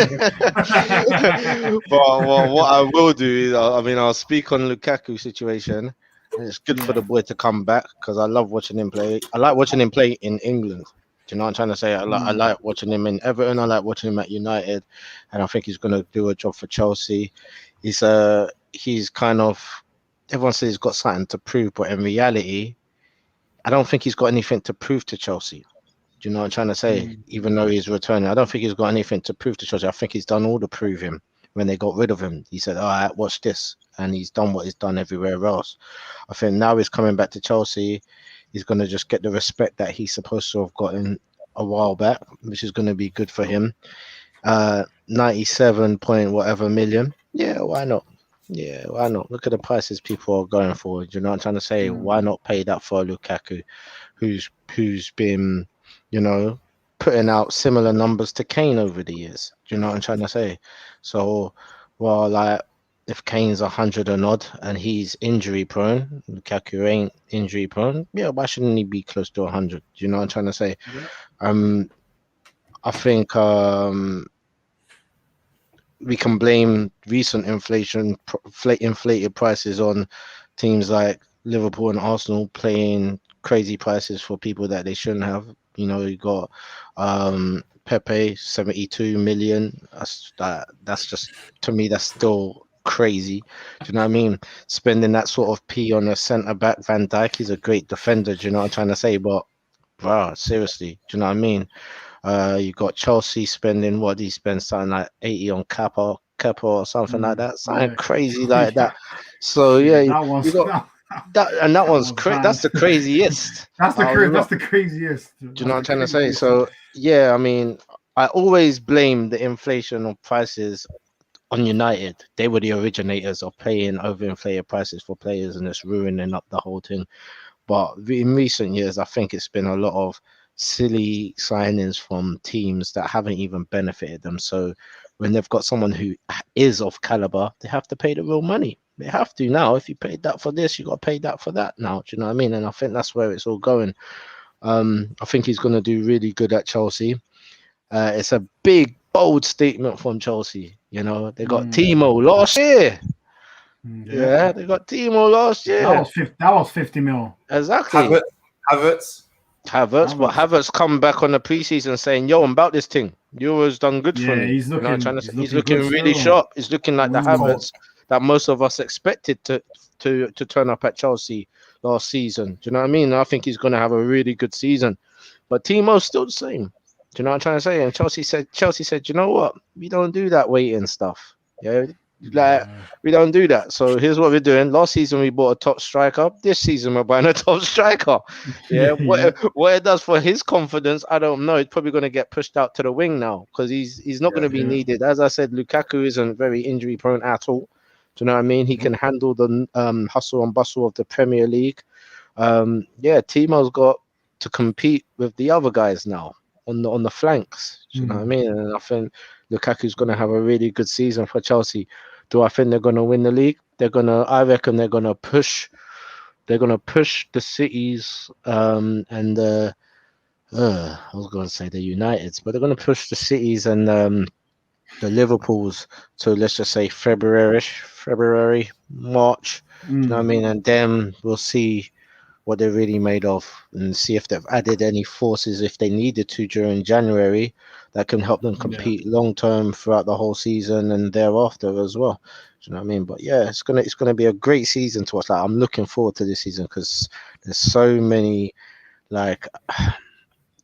But what I will do is, I'll speak on Lukaku's situation. It's good for the boy to come back because I love watching him play. I like watching him play in England. Do you know what I'm trying to say? I like watching him in Everton. I like watching him at United, and I think he's going to do a job for Chelsea. He's kind of, everyone says he's got something to prove, but in reality, I don't think he's got anything to prove to Chelsea. Do you know what I'm trying to say? Even though he's returning, I don't think he's got anything to prove to Chelsea. I think he's done all the proving when they got rid of him. He said, all right, watch this. And he's done what he's done everywhere else. I think now he's coming back to Chelsea. He's going to just get the respect that he's supposed to have gotten a while back, which is going to be good for him. 97 point whatever million. Yeah, why not? Yeah, why not? Look at the prices people are going for. Do you know what I'm trying to say? Why not pay that for Lukaku, who's been, you know, putting out similar numbers to Kane over the years? Do you know what I'm trying to say? So, well, like if Kane's 100 and odd and he's injury prone, Lukaku ain't injury prone. Yeah, why shouldn't he be close to 100? Do you know what I'm trying to say? Yeah. I think we can blame recent inflated prices on teams like Liverpool and Arsenal paying crazy prices for people that they shouldn't have. You know, you got Pepe 72 million. That's just, to me, that's still crazy. Do you know what I mean? Spending that sort of P on a centre back, Van Dijk, he's a great defender. Do you know what I'm trying to say? But wow, seriously, do you know what I mean? You got Chelsea spending, what did he spend, something like 80 on Kappa or something like that, something crazy like that. So yeah, that one's you got that, and that one's that's the craziest. That's the craziest. Do you know what I'm trying to say? So yeah, I mean, I always blame the inflation of prices on United. They were the originators of paying overinflated prices for players, and it's ruining up the whole thing. But in recent years, I think it's been a lot of silly signings from teams that haven't even benefited them. So when they've got someone who is of caliber, they have to pay the real money. They have to now. If you paid that for this, you got to pay that for that now. Do you know what I mean? And I think that's where it's all going. I think he's going to do really good at Chelsea. It's a big, bold statement from Chelsea. You know, they got Timo last year. Yeah, they got Timo last year. That was 50 mil. Exactly. Havertz, but Havertz come back on the preseason saying, "Yo, I'm about this thing. Euros done good for me." He's looking, he's looking really sharp. He's looking like the Havertz that most of us expected to turn up at Chelsea last season. Do you know what I mean? I think he's going to have a really good season. But Timo's still the same. Do you know what I'm trying to say? And Chelsea said, "You know what? We don't do that waiting stuff. Yeah, like we don't do that. So here's what we're doing. Last season we bought a top striker. This season we're buying a top striker. Yeah. What it does for his confidence, I don't know. He's probably going to get pushed out to the wing now because he's not going to be needed. As I said, Lukaku isn't very injury prone at all. Do you know what I mean? He can handle the hustle and bustle of the Premier League. Timo's got to compete with the other guys now on the flanks. Do you know what I mean? And I think Lukaku's going to have a really good season for Chelsea. Do I think they're going to win the league? I reckon they're going to push. They're going to push the cities and I was going to say the Uniteds, but they're going to push the cities and the Liverpools to, let's just say, February, March. Do you know what I mean? And then we'll see what they're really made of and see if they've added any forces if they needed to during January that can help them compete long term throughout the whole season and thereafter as well. Do you know what I mean? But yeah, it's gonna be a great season to watch. Like, I'm looking forward to this season because there's so many like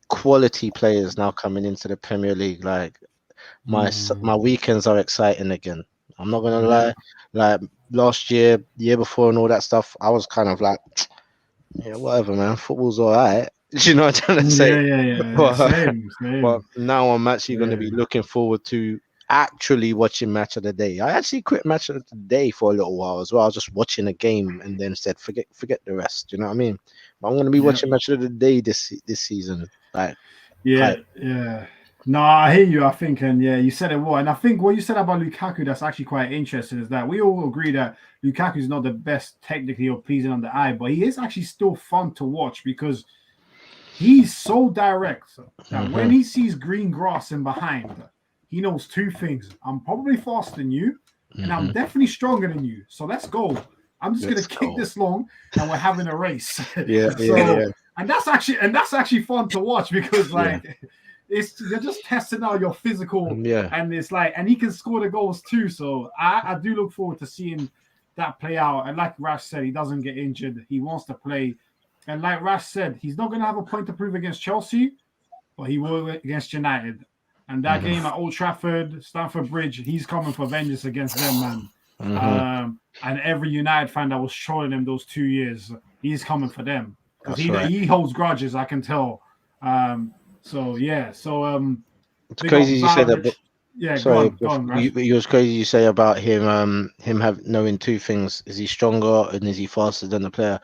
quality players now coming into the Premier League. Like my weekends are exciting again. I'm not gonna lie. Like last year, year before, and all that stuff, I was kind of like, yeah, whatever, man. Football's all right. Do you know what I'm trying to say? Yeah. Same. But now I'm actually going to be looking forward to actually watching Match of the Day. I actually quit Match of the Day for a little while as well. I was just watching a game and then said, forget the rest. Do you know what I mean? But I'm going to be watching Match of the Day this season. Like, yeah. No, I hear you. I think, and you said it well. And I think what you said about Lukaku that's actually quite interesting is that we all agree that Lukaku is not the best technically or pleasing on the eye, but he is actually still fun to watch because he's so direct that when he sees green grass in behind, he knows two things. I'm probably faster than you, and I'm definitely stronger than you. So let's go. I'm just going to kick this long, and we're having a race. And that's actually fun to watch because you're just testing out your physical, and it's like, and he can score the goals too. So I do look forward to seeing that play out. And like Rash said, he doesn't get injured. He wants to play. And like Rash said, he's not going to have a point to prove against Chelsea, but he will against United. And that game at Old Trafford, Stamford Bridge, he's coming for vengeance against them, man. And every United fan that was trolling him those 2 years, he's coming for them. Because he holds grudges, I can tell. It's crazy you say that, but Yeah, Sorry, go on, Rash. it was crazy you say about him knowing two things: is he stronger and is he faster than the player?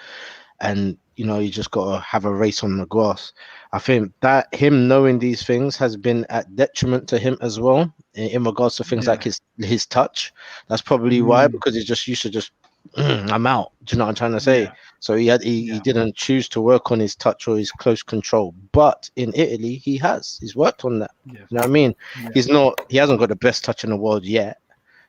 And you just got to have a race on the grass. I think that him knowing these things has been at detriment to him as well in regards to things like his touch. That's probably why, because he just used to just I'm out. Do you know what I'm trying to say? Yeah. So he didn't choose to work on his touch or his close control. But in Italy, he's worked on that. Yeah. You know what I mean? Yeah. He hasn't got the best touch in the world yet.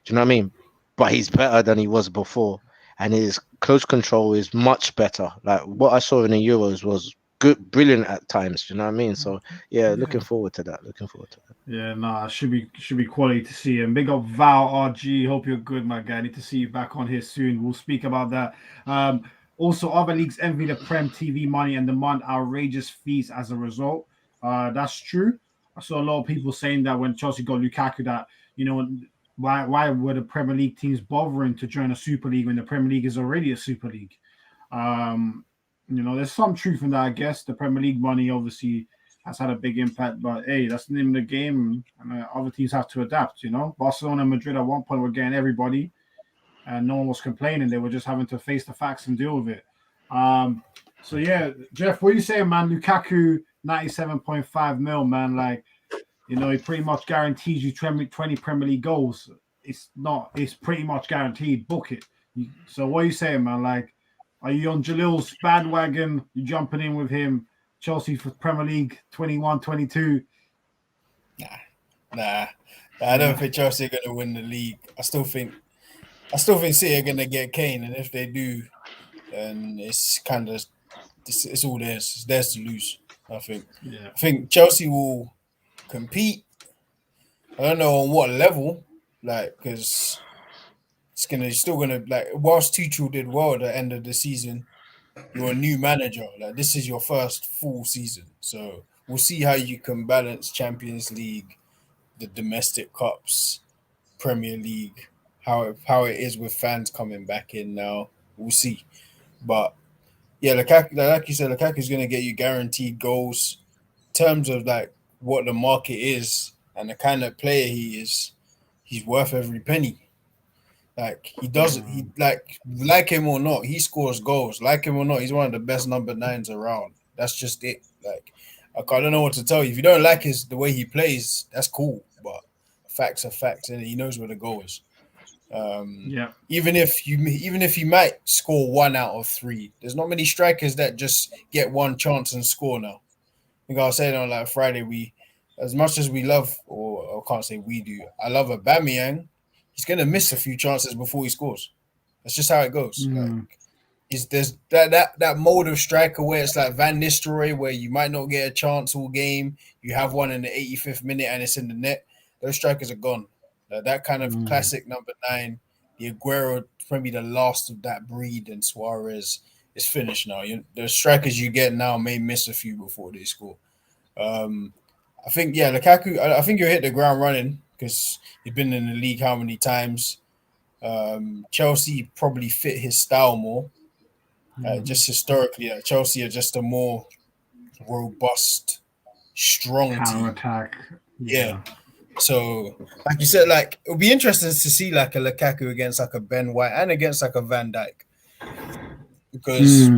Do you know what I mean? But he's better than he was before, and his close control is much better. Like what I saw in the Euros was good, brilliant at times. Do you know what I mean? So looking forward to that. Looking forward to that. Yeah, nah, should be quality to see him. Big up Val RG. Hope you're good, my guy. Need to see you back on here soon. We'll speak about that. Also, other leagues envy the Prem TV money and demand outrageous fees as a result. That's true. I saw a lot of people saying that when Chelsea got Lukaku, that why were the Premier League teams bothering to join a Super League when the Premier League is already a Super League? There's some truth in that, I guess. The Premier League money obviously has had a big impact, but hey, that's the name of the game, and other teams have to adapt. Barcelona and Madrid at one point were getting everybody, and no one was complaining. They were just having to face the facts and deal with it. So yeah, Jeff, what are you saying, man? Lukaku, 97.5 mil, man. Like, he pretty much guarantees you 20 Premier League goals. It's pretty much guaranteed. Book it. So what are you saying, man? Like, are you on Jalil's bandwagon? You jumping in with him? Chelsea for Premier League 21-22? Nah. I don't think Chelsea are going to win the league. I still think City are going to get Kane, and if they do, then it's kind of it's all theirs. It's theirs to lose. I think. Yeah. I think Chelsea will compete. I don't know on what level, because it's still gonna, like, whilst Tuchel did well at the end of the season, you're a new manager. Like, this is your first full season, so we'll see how you can balance Champions League, the domestic cups, Premier League, how it is with fans coming back in now. We'll see, but yeah, Lukaku, like you said, Lukaku's gonna get you guaranteed goals. In terms of like what the market is and the kind of player he is, he's worth every penny. Like, he doesn't, he like him or not, he scores goals. Like him or not, he's one of the best number 9s around. That's just it. Like, I don't know what to tell you. If you don't like the way he plays, that's cool. But facts are facts, and he knows where the goal is. Even if you might score 1 out of 3, there's not many strikers that just get one chance and score now. I think I was saying on like Friday, as much as we love, or I can't say we do, I love Aubameyang. He's gonna miss a few chances before he scores. That's just how it goes. Like, there's that mode of striker where it's like Van Nistelrooy, where you might not get a chance all game. You have one in the 85th minute and it's in the net. Those strikers are gone. That kind of classic number 9, the Aguero, probably the last of that breed, and Suarez is finished now. The strikers you get now may miss a few before they score. I think, Lukaku, I think you'll hit the ground running because he's been in the league how many times. Chelsea probably fit his style more. Just historically, Chelsea are just a more robust, strong team. Attack. Yeah. So, like you said, like, it'll be interesting to see like a Lukaku against like a Ben White and against like a Van Dijk, because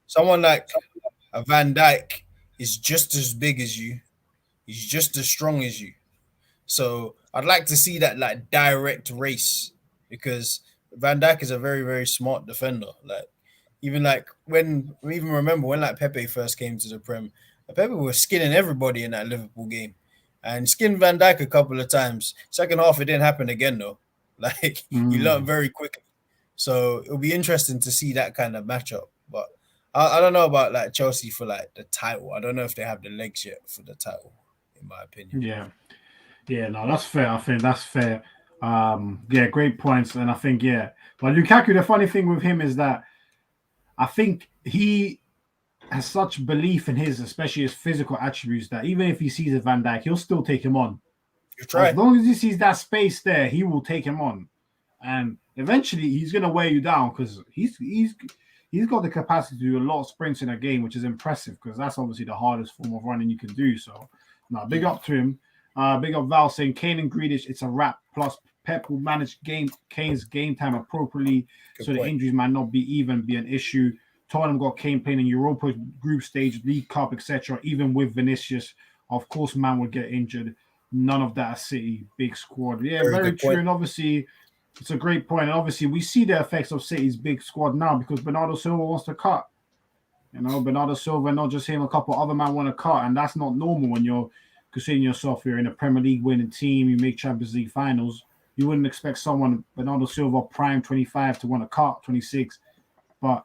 someone like a Van Dijk is just as big as you, he's just as strong as you. So I'd like to see that like direct race, because Van Dijk is a very, very smart defender. Like, even like remember when like Pepe first came to the Prem, Pepe was skinning everybody in that Liverpool game. And skinned Van Dijk a couple of times. Second half, it didn't happen again, though. Like, he learned very quickly. So it'll be interesting to see that kind of matchup. But I don't know about like Chelsea for like the title. I don't know if they have the legs yet for the title, in my opinion. Yeah, no, that's fair. I think that's fair. Great points. And I think, but Lukaku, the funny thing with him is that I think he has such belief in especially his physical attributes, that even if he sees a Van Dijk, he'll still take him on. As long as he sees that space there, he will take him on. And eventually he's going to wear you down, because he's got the capacity to do a lot of sprints in a game, which is impressive, because that's obviously the hardest form of running you can do. So, big up to him. Big up Val saying Kane and Grealish, it's a wrap. Plus, Pep will manage Kane's game time appropriately, so the injuries might not be an issue. Tottenham got Kane playing in Europa group stage, League Cup, etc. Even with Vinicius, of course, man would get injured. None of that at City, big squad. Yeah, very true. And obviously, it's a great point. And obviously, we see the effects of City's big squad now because Bernardo Silva wants to cut. You know, Bernardo Silva, not just him, a couple other men want to cut, and that's not normal when you're considering yourself. You're in a Premier League winning team, you make Champions League finals. You wouldn't expect someone, Bernardo Silva, prime 25, to want to cut 26. But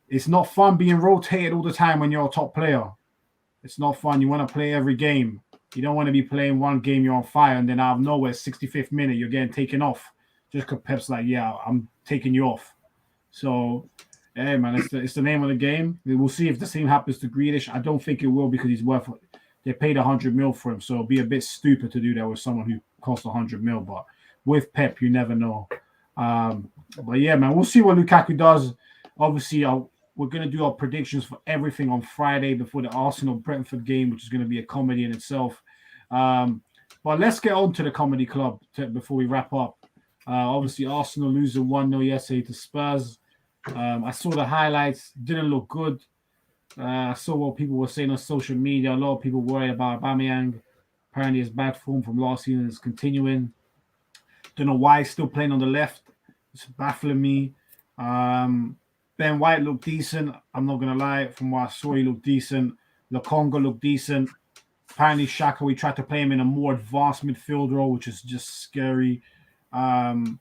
it's not fun being rotated all the time when you're a top player. It's not fun. You want to play every game. You don't want to be playing one game, you're on fire, and then out of nowhere, 65th minute, you're getting taken off. Just because Pep's like, yeah, I'm taking you off. So, yeah, man, it's the name of the game. We'll see if the same happens to Grealish. I don't think it will because he's worth it. They paid 100 mil for him, so it'd be a bit stupid to do that with someone who costs 100 mil. But with Pep, you never know. But yeah, man, we'll see what Lukaku does. Obviously, we're going to do our predictions for everything on Friday before the Arsenal-Brentford game, which is going to be a comedy in itself. But let's get on to the comedy club before we wrap up. Obviously, Arsenal losing 1-0 yesterday to Spurs. I saw the highlights. Didn't look good. I saw what people were saying on social media. A lot of people worried about Aubameyang. Apparently, his bad form from last season is continuing. Don't know why he's still playing on the left. It's baffling me. Ben White looked decent. I'm not going to lie. From what I saw, he looked decent. Lokonga looked decent. Apparently, Xhaka, we tried to play him in a more advanced midfield role, which is just scary. And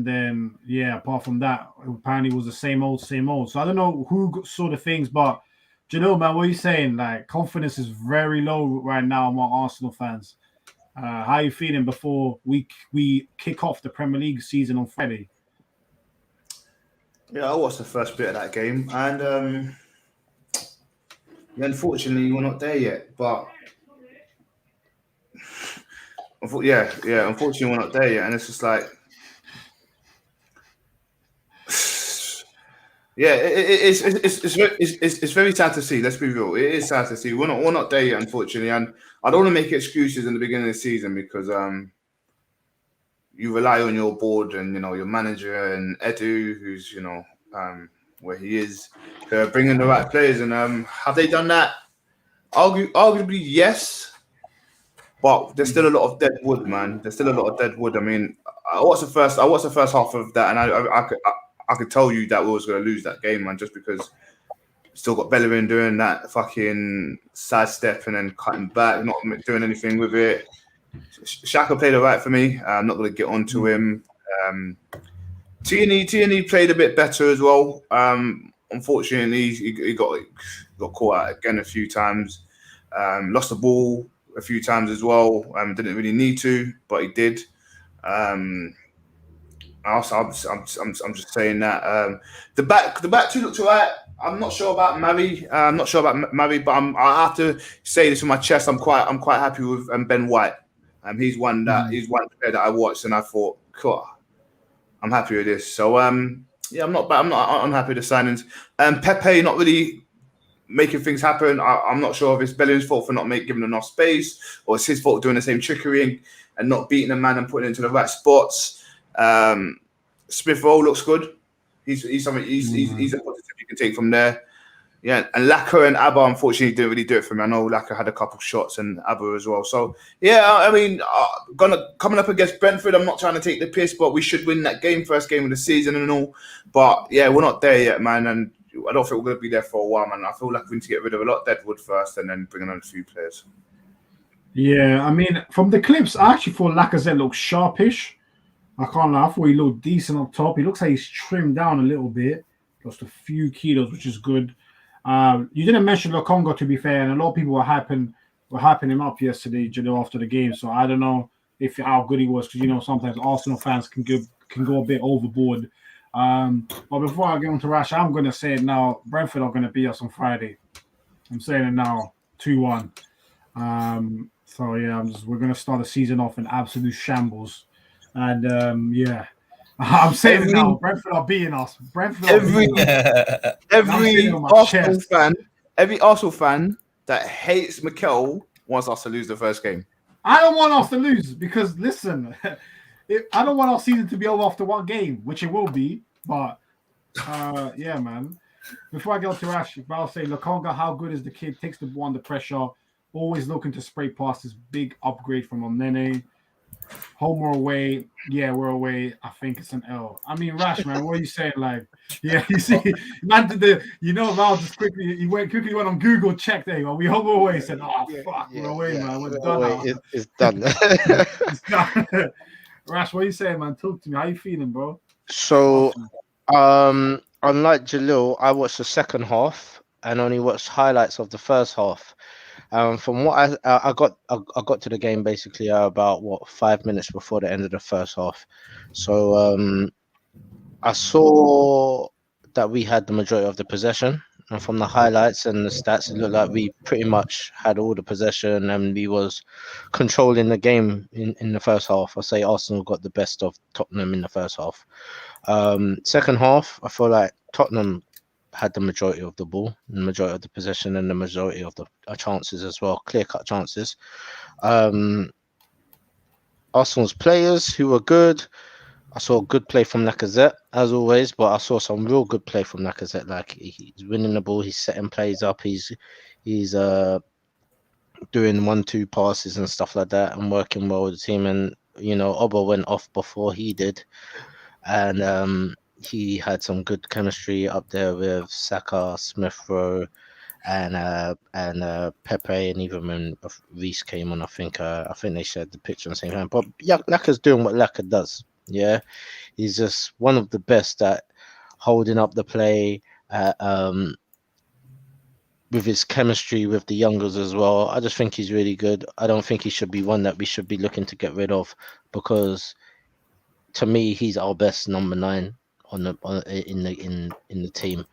then, yeah, apart from that, apparently it was the same old. So I don't know who saw the things, but do you know, man, what are you saying? Like, confidence is very low right now among Arsenal fans. How are you feeling before we kick off the Premier League season on Friday? Yeah, I watched the first bit of that game, and unfortunately, we're not there yet. But unfortunately, we're not there yet, and it's just like, yeah, it's very sad to see. Let's be real, it is sad to see. We're not there yet, unfortunately, and I don't want to make excuses in the beginning of the season because you rely on your board and your manager and Edu, who's where he is, bringing the right players. And have they done that? Arguably, yes. But there's still a lot of dead wood, man. There's still a lot of dead wood. I mean, I watched the first half of that, and I could tell you that we was going to lose that game, man, just because still got Bellerin doing that fucking sidestep and then cutting back, not doing anything with it. Xhaka played all right for me. I'm not going to get onto him. Tierney played a bit better as well. Unfortunately, he got caught out again a few times. Lost the ball a few times as well. Didn't really need to, but he did. I'm just saying that the back two looked alright. I'm not sure about Murray. But I have to say this with my chest. I'm quite happy with Ben White. He's one player that I watched and I thought, God, I'm happy with this. So yeah, I'm not unhappy with the signings. Pepe not really making things happen. I'm not sure if it's Bellerin's fault for not giving enough space, or it's his fault doing the same trickery and not beating the man and putting it into the right spots. Smith Rowe looks good. He's a positive you can take from there. Yeah, and Laka and Abba unfortunately didn't really do it for me. I know Laka had a couple shots and Abba as well. So yeah, I mean, coming up against Brentford, I'm not trying to take the piss, but we should win that game, first game of the season and all. But yeah, we're not there yet, man, and I don't think we're going to be there for a while, man. I feel like we need to get rid of a lot of deadwood first and then bring on a few players. Yeah, I mean, from the clips, I actually thought Lacazette looked sharpish. I can't lie, I thought he looked decent up top. He looks like he's trimmed down a little bit, lost a few kilos, which is good. You didn't mention Lokonga, to be fair, and a lot of people were hyping him up yesterday, after the game. So I don't know how good he was, because sometimes Arsenal fans can go a bit overboard. But before I get on to Rash, I'm going to say it now. Brentford are going to beat us on Friday. I'm saying it now, 2-1. So yeah, we're going to start the season off in absolute shambles, and yeah. I'm saying it now. Brentford are beating us. Every Arsenal fan that hates Mikel wants us to lose the first game. I don't want us to lose because listen, I don't want our season to be over after one game, which it will be. But yeah, man. Before I get on to Ash, I'll say Lukonga, how good is the kid? Takes the ball under pressure, always looking to spray passes. Big upgrade from Onene. Home or away? Yeah, we're away. I think it's an L. I mean, Rash, man, what are you saying? Like, yeah, you see, man, Val just quickly went on Google, checked there. Well, we home or away. Said, oh fuck, we're away, man. We're done now. It's done. It's done. Rash, what are you saying, man? Talk to me. How you feeling, bro? So, unlike Jalil, I watched the second half and only watched highlights of the first half. From what I got to the game basically about 5 minutes before the end of the first half. So I saw that we had the majority of the possession, and from the highlights and the stats, it looked like we pretty much had all the possession and we was controlling the game in the first half. I say Arsenal got the best of Tottenham in the first half. Second half, I feel like Tottenham had the majority of the ball, the majority of the possession, and the majority of the chances as well, clear-cut chances. Arsenal's players who were good. I saw good play from Lacazette, as always, but I saw some real good play from Lacazette. Like, he's winning the ball, he's setting plays up, he's doing 1-2 passes and stuff like that, and working well with the team. And Oba went off before he did, and he had some good chemistry up there with Saka, Smith Rowe, and Pepe, and even when Reece came on, I think they shared the picture on the same time. But yeah, Laka's doing what Laka does. Yeah, he's just one of the best at holding up the play, with his chemistry with the youngers as well. I just think he's really good. I don't think he should be one that we should be looking to get rid of, because to me he's our best number 9 in the team.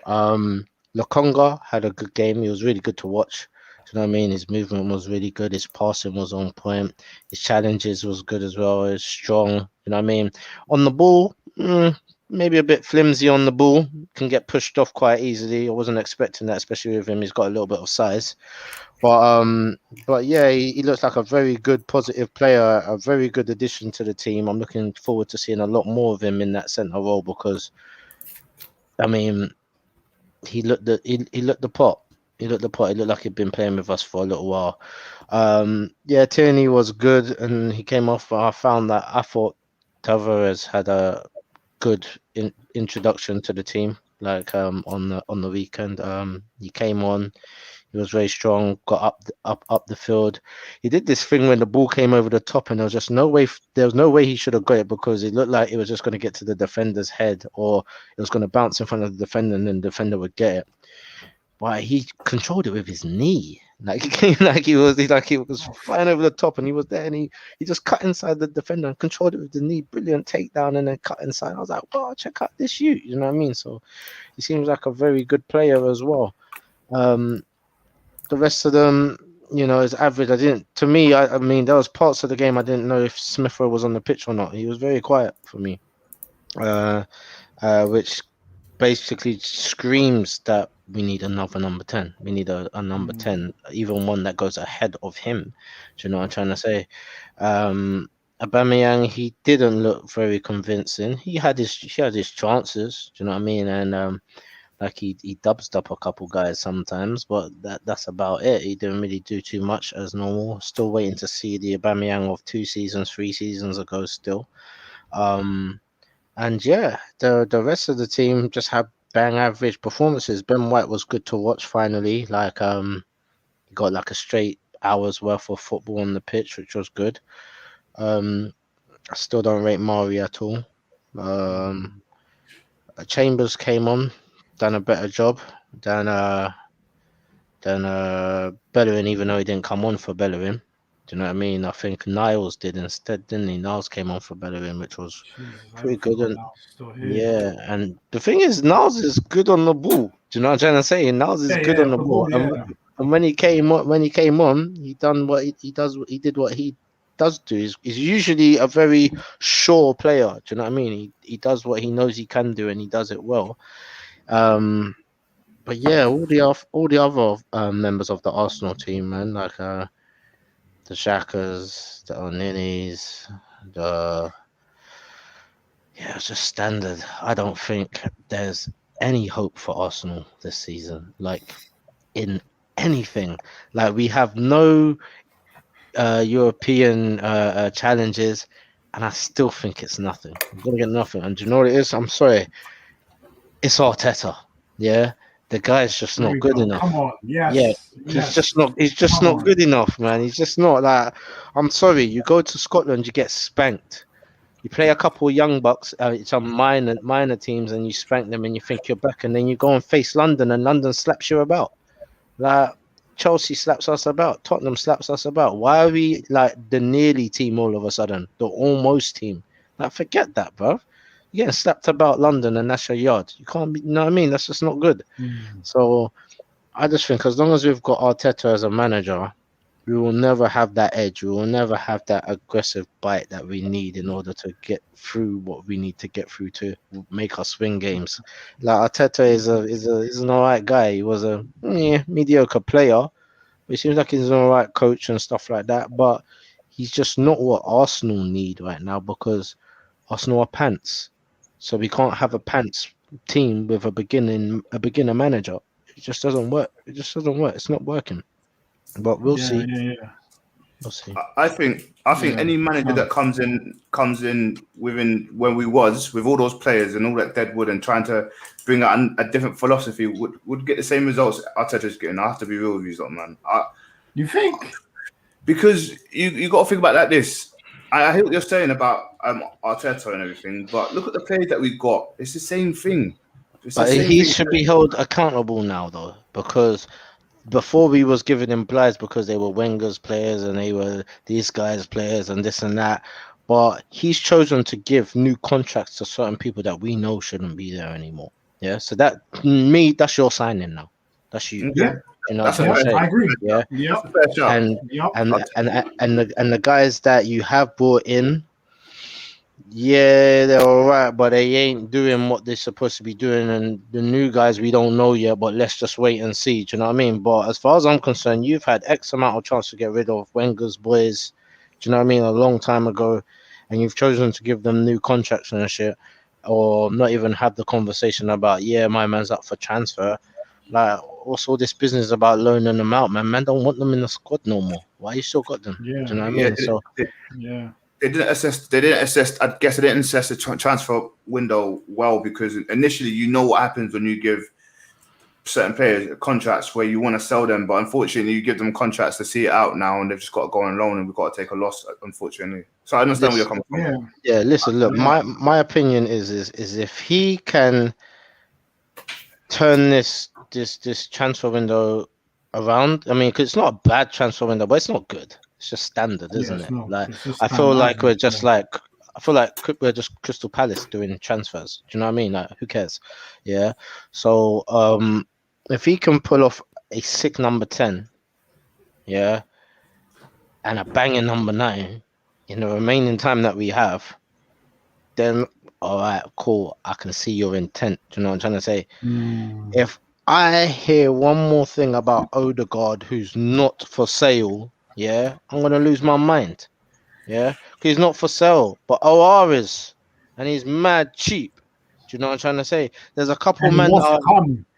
Lukonga had a good game. He was really good to watch. Do you know what I mean? His movement was really good. His passing was on point. His challenges was good as well. He was strong. You know what I mean? On the ball, maybe a bit flimsy on the ball. Can get pushed off quite easily. I wasn't expecting that, especially with him. He's got a little bit of size. But yeah, he looks like a very good, positive player, a very good addition to the team. I'm looking forward to seeing a lot more of him in that centre role, because, I mean, he looked the pot. He looked like he'd been playing with us for a little while. Yeah, Tierney was good, and he came off. I thought Tavares had a good introduction to the team. Like on the weekend, he came on. He was very strong. Got up the field. He did this thing when the ball came over the top, and there was just no way. There was no way he should have got it, because it looked like it was just going to get to the defender's head, or it was going to bounce in front of the defender, and then the defender would get it. But he controlled it with his knee. Like he came, like he was flying over the top, and he was there, and he just cut inside the defender and controlled it with the knee. Brilliant takedown, and then cut inside. I was like, wow, check out this shoot. You know what I mean? So he seems like a very good player as well. The rest of them, is average. I mean, there was parts of the game I didn't know if Smith Rowe was on the pitch or not. He was very quiet for me, which basically screams that we need another number 10. We need a number 10, even one that goes ahead of him. Do you know what I'm trying to say? Aubameyang, he didn't look very convincing. He had his chances. Do you know what I mean? And like he dubs up a couple guys sometimes, but that's about it. He didn't really do too much as normal. Still waiting to see the Aubameyang of 3 seasons ago still. And yeah, the rest of the team just had bang average performances. Ben White was good to watch finally. Like he got like a straight hour's worth of football on the pitch, which was good. I still don't rate Mari at all. Chambers came on, done a better job than Bellerin, even though he didn't come on for Bellerin. Do you know what I mean? I think Niles did instead, didn't he? Niles came on for Bellerin, which was pretty good. And yeah, and the thing is, Niles is good on the ball. Do you know what I'm trying to say? Niles is good on the ball. And when he came on, he done what he does. He did what he does do. He's usually a very sure player. Do you know what I mean? He does what he knows he can do, and he does it well. But yeah, all the other members of the Arsenal team, man, like the Xhakas, the Oninis, it's just standard. I don't think there's any hope for Arsenal this season. Like in anything, like we have no European challenges, and I still think it's nothing. I'm gonna get nothing. And do you know what it is? I'm sorry, it's Arteta. Yeah, the guy's just There not we good go. enough. Come on. Yeah, Yes. he's Yes. just not. He's just Come not on. good enough, man. He's just not like. I'm sorry. You go to Scotland, you get spanked. You play a couple of young bucks, some minor teams, and you spank them, and you think you're back, and then you go and face London, and London slaps you about. Like Chelsea slaps us about, Tottenham slaps us about. Why are we like the nearly team all of a sudden, the almost team? Like forget that, bro. You're getting slapped about London, and that's your yard. You can't be. You know what I mean? That's just not good. So I just think as long as we've got Arteta as a manager, we will never have that edge. We will never have that aggressive bite that we need in order to get through what we need to get through to make us win games. Like Arteta is an alright guy. He was a mediocre player. But he seems like he's an alright coach and stuff like that. But he's just not what Arsenal need right now because Arsenal are pants. So we can't have a pants team with a beginner manager. It just doesn't work. It just doesn't work. It's not working. But we'll see. Yeah. We'll see. I think any manager that comes in within when we was with all those players and all that deadwood and trying to bring out a different philosophy would get the same results Arteta's getting. I have to be real with you, man. You think? Because you got to think about it like this. I hear what you're saying about Arteta and everything, but look at the players that we've got. It's the same thing. But he should be held accountable now, though, because before we was giving him blights because they were Wenger's players and they were these guys' players and this and that. But he's chosen to give new contracts to certain people that we know shouldn't be there anymore. Yeah, so that's your signing now. That's you. Yeah. You know That's what I'm saying? I agree. Yeah. Yep. And the guys that you have brought in, yeah, they're all right, but they ain't doing what they're supposed to be doing. And the new guys, we don't know yet, but let's just wait and see. Do you know what I mean? But as far as I'm concerned, you've had X amount of chance to get rid of Wenger's boys, do you know what I mean, a long time ago, and you've chosen to give them new contracts and shit, or not even have the conversation about, my man's up for transfer. Like, what's all this business about loaning them out, man? Man don't want them in the squad no more. Why you still got them? Yeah. Do you know what I mean? So They didn't assess. I guess they didn't assess the transfer window well because initially, you know what happens when you give certain players contracts where you want to sell them, but unfortunately, you give them contracts to see it out now, and they've just got to go on loan, and we've got to take a loss, unfortunately. So I understand where you're coming from. Yeah. Listen, look, my opinion is if he can turn this transfer window around. I mean, because it's not a bad transfer window, but it's not good. It's just standard, isn't it? Like I feel like we're just we're just Crystal Palace doing transfers. Do you know what I mean? Like, who cares? Yeah. So if he can pull off a sick number 10, and a banging number 9 in the remaining time that we have, then all right, cool. I can see your intent. Do you know what I'm trying to say? If I hear one more thing about Odegaard who's not for sale, I'm gonna lose my mind. Because he's not for sale, but OR is, and he's mad cheap. Do you know what I'm trying to say? There's a couple men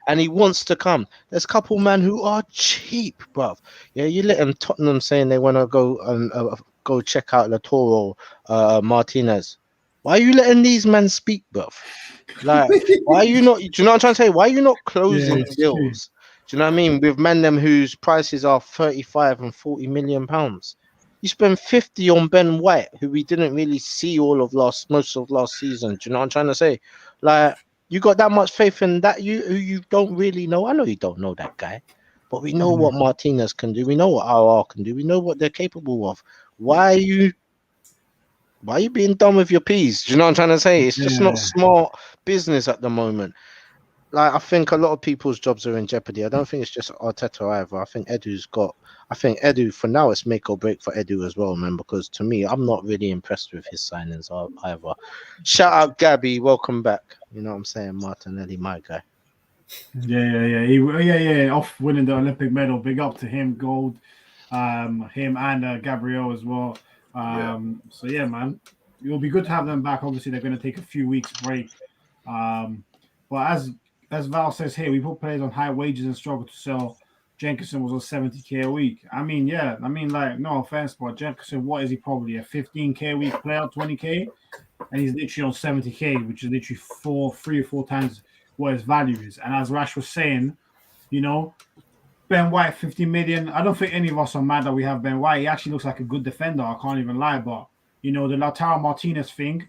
and he wants to come. There's a couple men who are cheap, bruv. Yeah, you let them Tottenham saying they want to go and go check out Latoro, Martinez. Why are you letting these men speak, bruv? Like, why are you not? Do you know what I'm trying to say? Why are you not closing deals? Do you know what I mean? With men them whose prices are 35 and 40 million pounds. You spend 50 on Ben White, who we didn't really see most of last season. Do you know what I'm trying to say? Like, you got that much faith in that who you don't really know. I know you don't know that guy, but we know what Martinez can do. We know what RR can do. We know what they're capable of. Why are you being dumb with your peas? Do you know what I'm trying to say? It's just not smart business at the moment. Like, I think a lot of people's jobs are in jeopardy. I don't think it's just Arteta either. I think Edu, for now, it's make or break for Edu as well, man, because to me, I'm not really impressed with his signings either. Shout out Gabby, welcome back. You know what I'm saying? Martinelli, my guy. Yeah. Off winning the Olympic medal. Big up to him, gold. him and Gabriel as well. So yeah, man, it'll be good to have them back. Obviously, they're going to take a few weeks break. But as Val says here, we put players on high wages and struggle to sell. Jenkinson was on 70K a week. I mean, like, no offense, but Jenkinson, what is he, probably a 15K a week player, 20K? And he's literally on 70K, which is literally 3 or 4 times what his value is. And as Rash was saying, you know, Ben White, 50 million. I don't think any of us are mad that we have Ben White. He actually looks like a good defender. I can't even lie. But, you know, the Lautaro Martinez thing,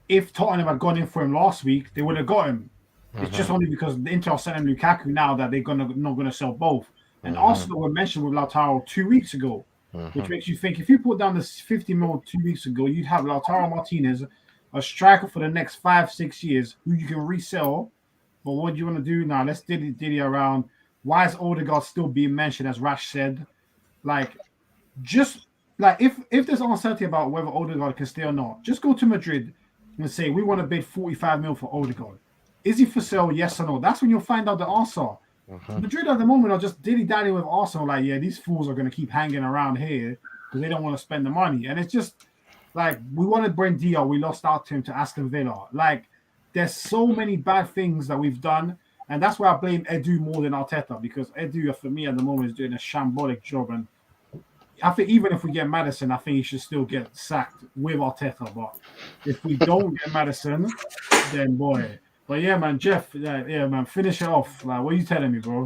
if Tottenham had gone in for him last week, they would have got him. It's just only because the Inter are selling Lukaku now that they're not gonna sell both. And Arsenal were mentioned with Lautaro 2 weeks ago, which makes you think if you put down this 50 mil 2 weeks ago, you'd have Lautaro Martinez, a striker for the next 5-6 years, who you can resell. But what do you want to do now? Let's diddy around. Why is Odegaard still being mentioned, as Rash said? Like, just like if there's uncertainty about whether Odegaard can stay or not, just go to Madrid and say we want to bid 45 mil for Odegaard. Is he for sale? Yes or no? That's when you'll find out the answer. Madrid at the moment are just dilly-dally with Arsenal. Like, yeah, these fools are going to keep hanging around here because they don't want to spend the money. And it's just like, we wanted Brent Diaz. We lost out to him to Aston Villa. Like, there's so many bad things that we've done. And that's why I blame Edu more than Arteta, because Edu, for me at the moment, is doing a shambolic job. And I think even if we get Maddison, I think he should still get sacked with Arteta. But if we don't get Maddison, then boy... But yeah, man, Jeff, man, finish it off. Like, what are you telling me, bro?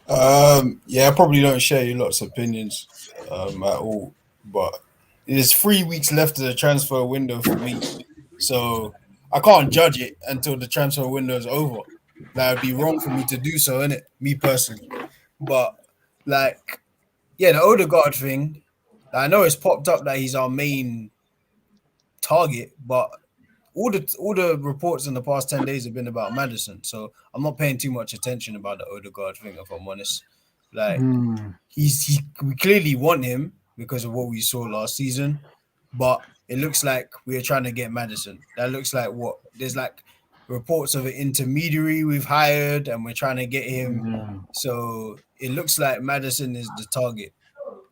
I probably don't share your lot's opinions at all. But there's 3 weeks left of the transfer window for me. So I can't judge it until the transfer window is over. That would be wrong for me to do so, innit? Me personally. But, like, yeah, the Odegaard thing, I know it's popped up that he's our main target, but all the reports in the past 10 days have been about Maddison, so I'm not paying too much attention about the Odegaard thing, if I'm honest. Like, we clearly want him because of what we saw last season, but it looks like we are trying to get Maddison. That looks like there's like reports of an intermediary we've hired, and we're trying to get him. So it looks like Maddison is the target,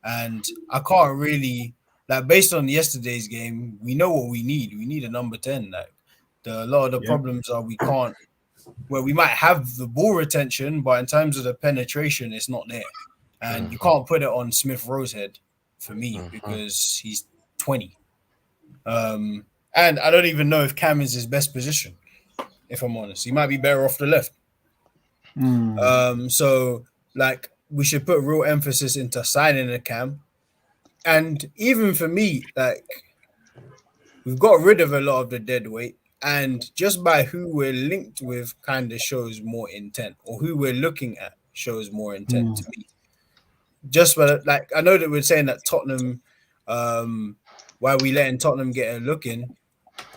and I can't really. Like, based on yesterday's game, we know what we need. We need a number 10. Like, a lot of the problems are we might have the ball retention, but in terms of the penetration, it's not there. And you can't put it on Smith Rosehead for me because he's 20. And I don't even know if Cam is his best position, if I'm honest. He might be better off the left. So, like, we should put real emphasis into signing a Cam. And even for me, like, we've got rid of a lot of the dead weight, and just by who we're linked with kind of shows more intent, or who we're looking at shows more intent to me. Just like, I know that we're saying that Tottenham, why we letting Tottenham get a look in,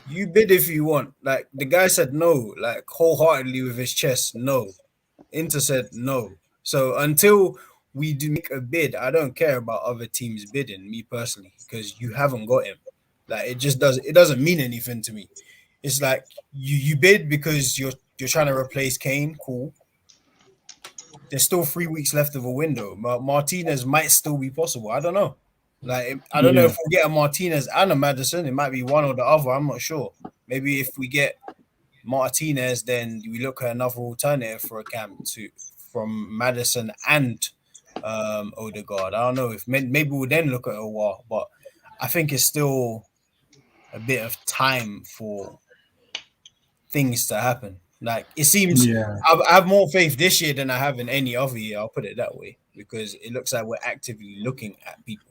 you bid if you want. Like, the guy said no, like, wholeheartedly with his chest, no. Inter said no. So until we do make a bid, I don't care about other teams bidding, me personally, because you haven't got him. Like, it doesn't mean anything to me. It's like you bid because you're trying to replace Kane, cool. There's still 3 weeks left of a window. Martinez might still be possible. I don't know. Like, I don't know if we'll get a Martinez and a Maddison. It might be one or the other. I'm not sure. Maybe if we get Martinez, then we look at another alternative for a Cam from Maddison and Odegaard. I don't know if maybe we'll then look at a while, but I think it's still a bit of time for things to happen. Like, it seems I have more faith this year than I have in any other year. I'll put it that way, because it looks like we're actively looking at people.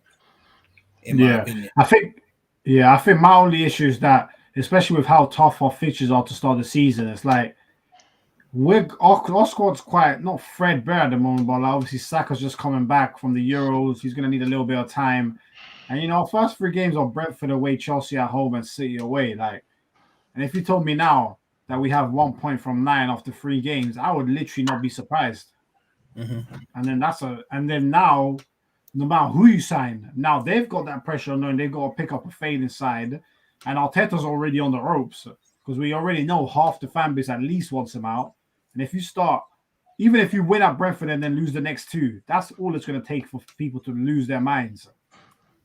In my opinion, I think my only issue is that, especially with how tough our fixtures are to start the season, it's like our squad's quite not threadbare at the moment, but like, obviously Saka's just coming back from the Euros. He's going to need a little bit of time. And, you know, our first 3 games are Brentford away, Chelsea at home, and City away. Like, and if you told me now that we have 1 point from 9 after 3 games, I would literally not be surprised. And then now, no matter who you sign, now they've got that pressure knowing they've got to pick up a fade inside, and Arteta's already on the ropes because we already know half the fan base at least wants him out. And if you start even if you win at Brentford and then lose the next two, that's all it's going to take for people to lose their minds.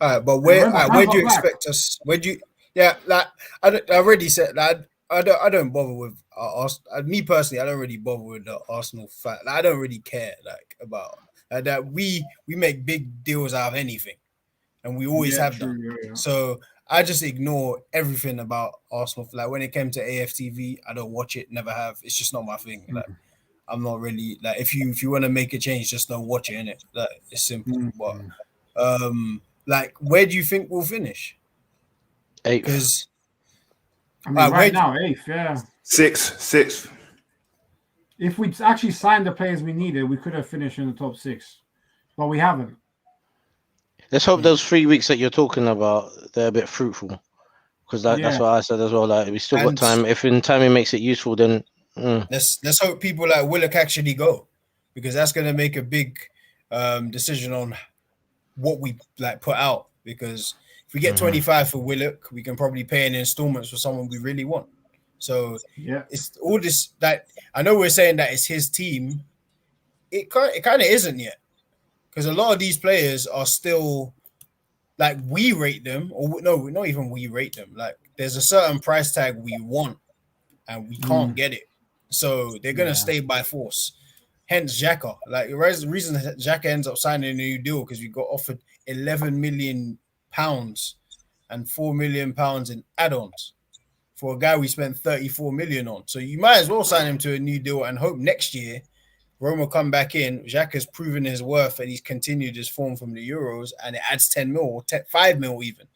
All right, but where do you back. expect us? Where do you? Yeah, like I already said that I don't bother with Arsenal. Me personally, I don't really bother with the Arsenal fact. Like, I don't really care about that. We make big deals out of anything, and we always have done. Yeah. So I just ignore everything about Arsenal. Like when it came to AFTV, I don't watch it. Never have. It's just not my thing. Like I'm not really like if you want to make a change, just don't watch it. Innit? Like it's simple. But like where do you think we'll finish? 8th. Because I mean, right now, 8th, yeah. 6th. If we actually signed the players we needed, we could have finished in the top 6, but we haven't. Let's hope those 3 weeks that you're talking about, they're a bit fruitful, because that's what I said as well. Like we still got time. If in time it makes it useful, then let's hope people like Willock actually go, because that's going to make a big decision on what we like put out. Because if we get 25 for Willock, we can probably pay in installments for someone we really want. So it's all this that I know we're saying that it's his team. It kind of isn't yet, because a lot of these players are still like we rate them, or no, not even we rate them. Like there's a certain price tag we want, and we can't get it, so they're gonna stay by force. Hence Xhaka. Like the reason Xhaka ends up signing a new deal because we got offered £11 million and £4 million in add-ons for a guy we spent 34 million on. So you might as well sign him to a new deal and hope next year Roma come back in. Xhaka's proven his worth and he's continued his form from the Euros, and it adds 10 mil or 5 mil even,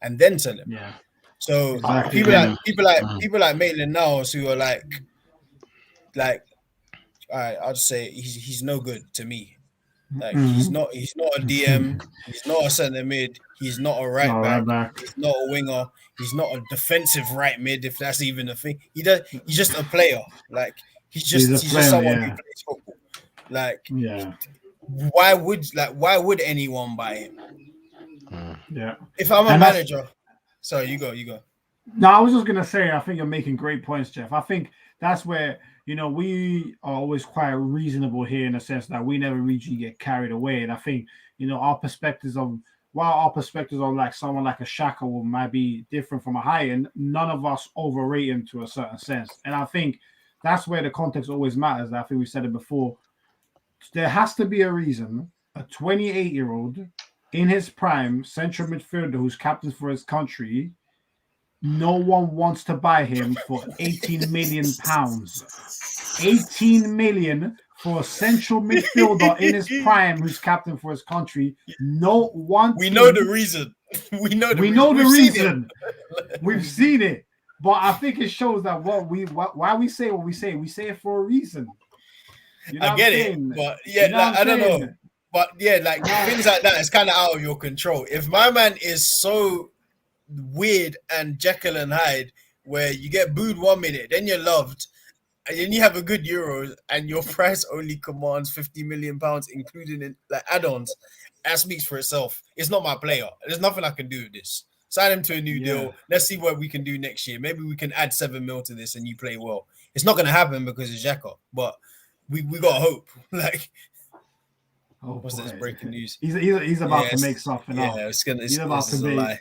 and then sell him. Yeah. So Exactly. people like Maitland-Niles who are like, all right, I'll just say he's no good to me. Like he's not a DM, he's not a centre mid, he's not a right back, he's not a winger, he's not a defensive right mid, if that's even a thing. He's just a player. Like he's just someone who plays football. Like why would anyone buy him? Yeah. If I'm a manager, sorry, you go. No, I was just gonna say I think you're making great points, Jeff. I think that's where we are always quite reasonable here in the sense that we never really get carried away. And I think, our perspectives on like someone like a Xhaka might be different from a high end, none of us overrate him to a certain sense. And I think that's where the context always matters. I think we said it before. There has to be a reason a 28-year-old in his prime central midfielder who's captain for his country, no one wants to buy him for £18 million. 18 million for a central midfielder in his prime who's captain for his country. No one. We know the reason. We know the reason. We've seen it. But I think it shows that why we say what we say it for a reason. I get it, but I don't know. But like things like that is kind of out of your control. If my man is so weird and Jekyll and Hyde, where you get booed 1 minute, then you're loved, and then you have a good Euros, and your price only commands £50 million, including in like add-ons, that speaks for itself. It's not my player. There's nothing I can do with this. Sign him to a new deal. Let's see what we can do next year. Maybe we can add 7 mil to this, and you play well. It's not going to happen because it's Xhaka, but we got hope. Like. What's this breaking news? He's about to make something up.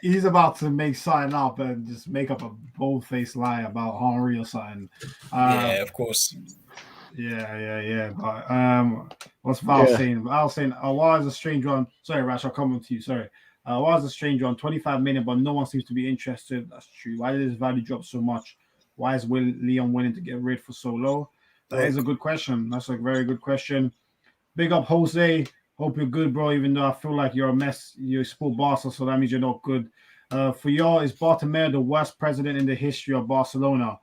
He's about to make something up and just make up a bold-faced lie about Henry or something. Of course. Yeah. But what's Val saying? Val saying, why is a stranger on? Sorry, Rash, I'll come on to you. Sorry. Why is a stranger on 25 million, but no one seems to be interested? That's true. Why did his value drop so much? Why is Leon willing to get rid for so low? That is a good question. That's a very good question. Big up, Jose. Hope you're good, bro, even though I feel like you're a mess. You support Barca, so that means you're not good. For y'all, is Bartomeu the worst president in the history of Barcelona?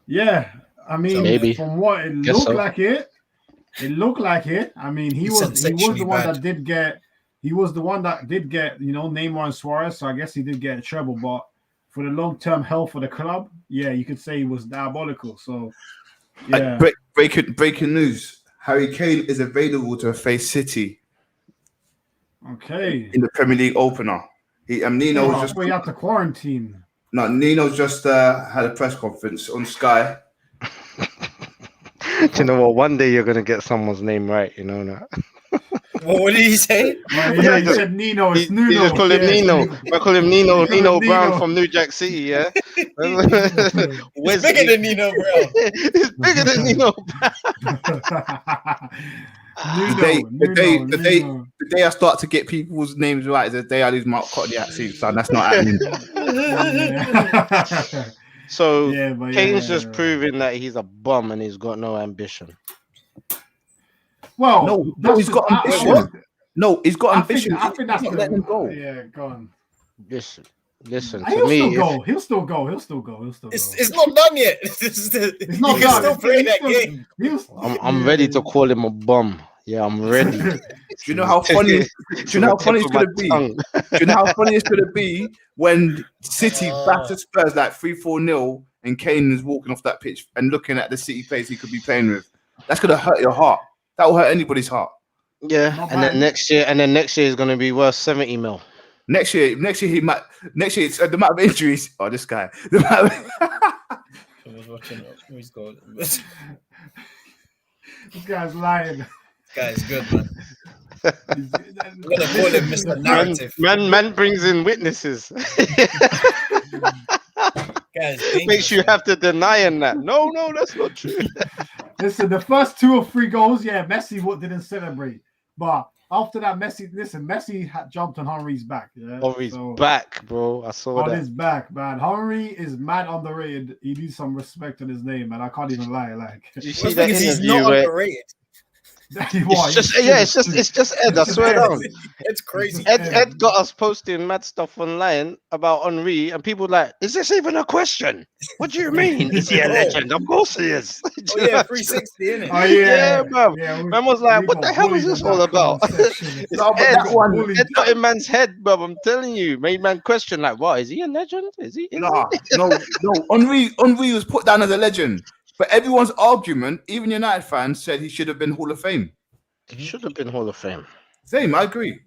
Yeah. I mean, maybe. From what it looked like it. I mean, he was the one that did get Neymar and Suarez, so I guess he did get in trouble. But for the long-term health of the club, you could say he was diabolical. So, yeah. Breaking news. Harry Kane is available to face City. Okay. In the Premier League opener. Nino was just. We have to quarantine. No, Nino just had a press conference on Sky. Do you know what? One day you're gonna get someone's name right. You know that. What did he say? Yeah, he said Nino. It's Nuno. You just call him Nino. I call him Nino. Nino Brown Nino. from New Jack City. Yeah. It's bigger than Nino Brown. It's bigger than Nino The day I start to get people's names right is the day I lose my Cockney accent, son. That's not happening. So Yeah, Kane's just proving that he's a bum and he's got no ambition. Well, No, he's got ambition. No, he's got ambition. I think that's not letting him go. Yeah, go on. Listen. He'll To me, still go. It's not done yet. It's not you can done. still play that game. I'm ready to call him a bum. Yeah, I'm ready. Do you know how funny? Do you know how funny it's gonna be? Do you know how funny it's gonna be when City batter Spurs like 3-4-0 and Kane is walking off that pitch and looking at the City players he could be playing with? That's gonna hurt your heart. That will hurt anybody's heart. Yeah, and then next year is gonna be worth 70 mil. Next year it's the amount of injuries. Oh, this guy. The amount I was watching it. He's got This guy's lying. This guy's good, man. I'm gonna call him Mr. Narrative. Man brings in witnesses. Makes you have to deny him that. No, that's not true. Listen, the first 2 or 3 goals, Messi didn't celebrate, but after that, Messi had jumped on Henry's back. Yeah? Henry's back, bro. I saw that. On his back, man. Henry is mad underrated. He needs some respect on his name, man. I can't even lie. Like, did you see that he's not underrated. It's just Ed. I swear down. It's crazy. Ed got us posting mad stuff online about Henry, and people like, is this even a question? What do you mean? Is he a legend? Of course he is. 360, isn't it? Oh yeah, bro. Man was like, what the hell is this all about? Ed got in man's head, bro. I'm telling you, made man question like, what? Is he a legend? Is he? No. Henry was put down as a legend. But everyone's argument, even United fans, said he should have been Hall of Fame. He should have been Hall of Fame. Same, I agree.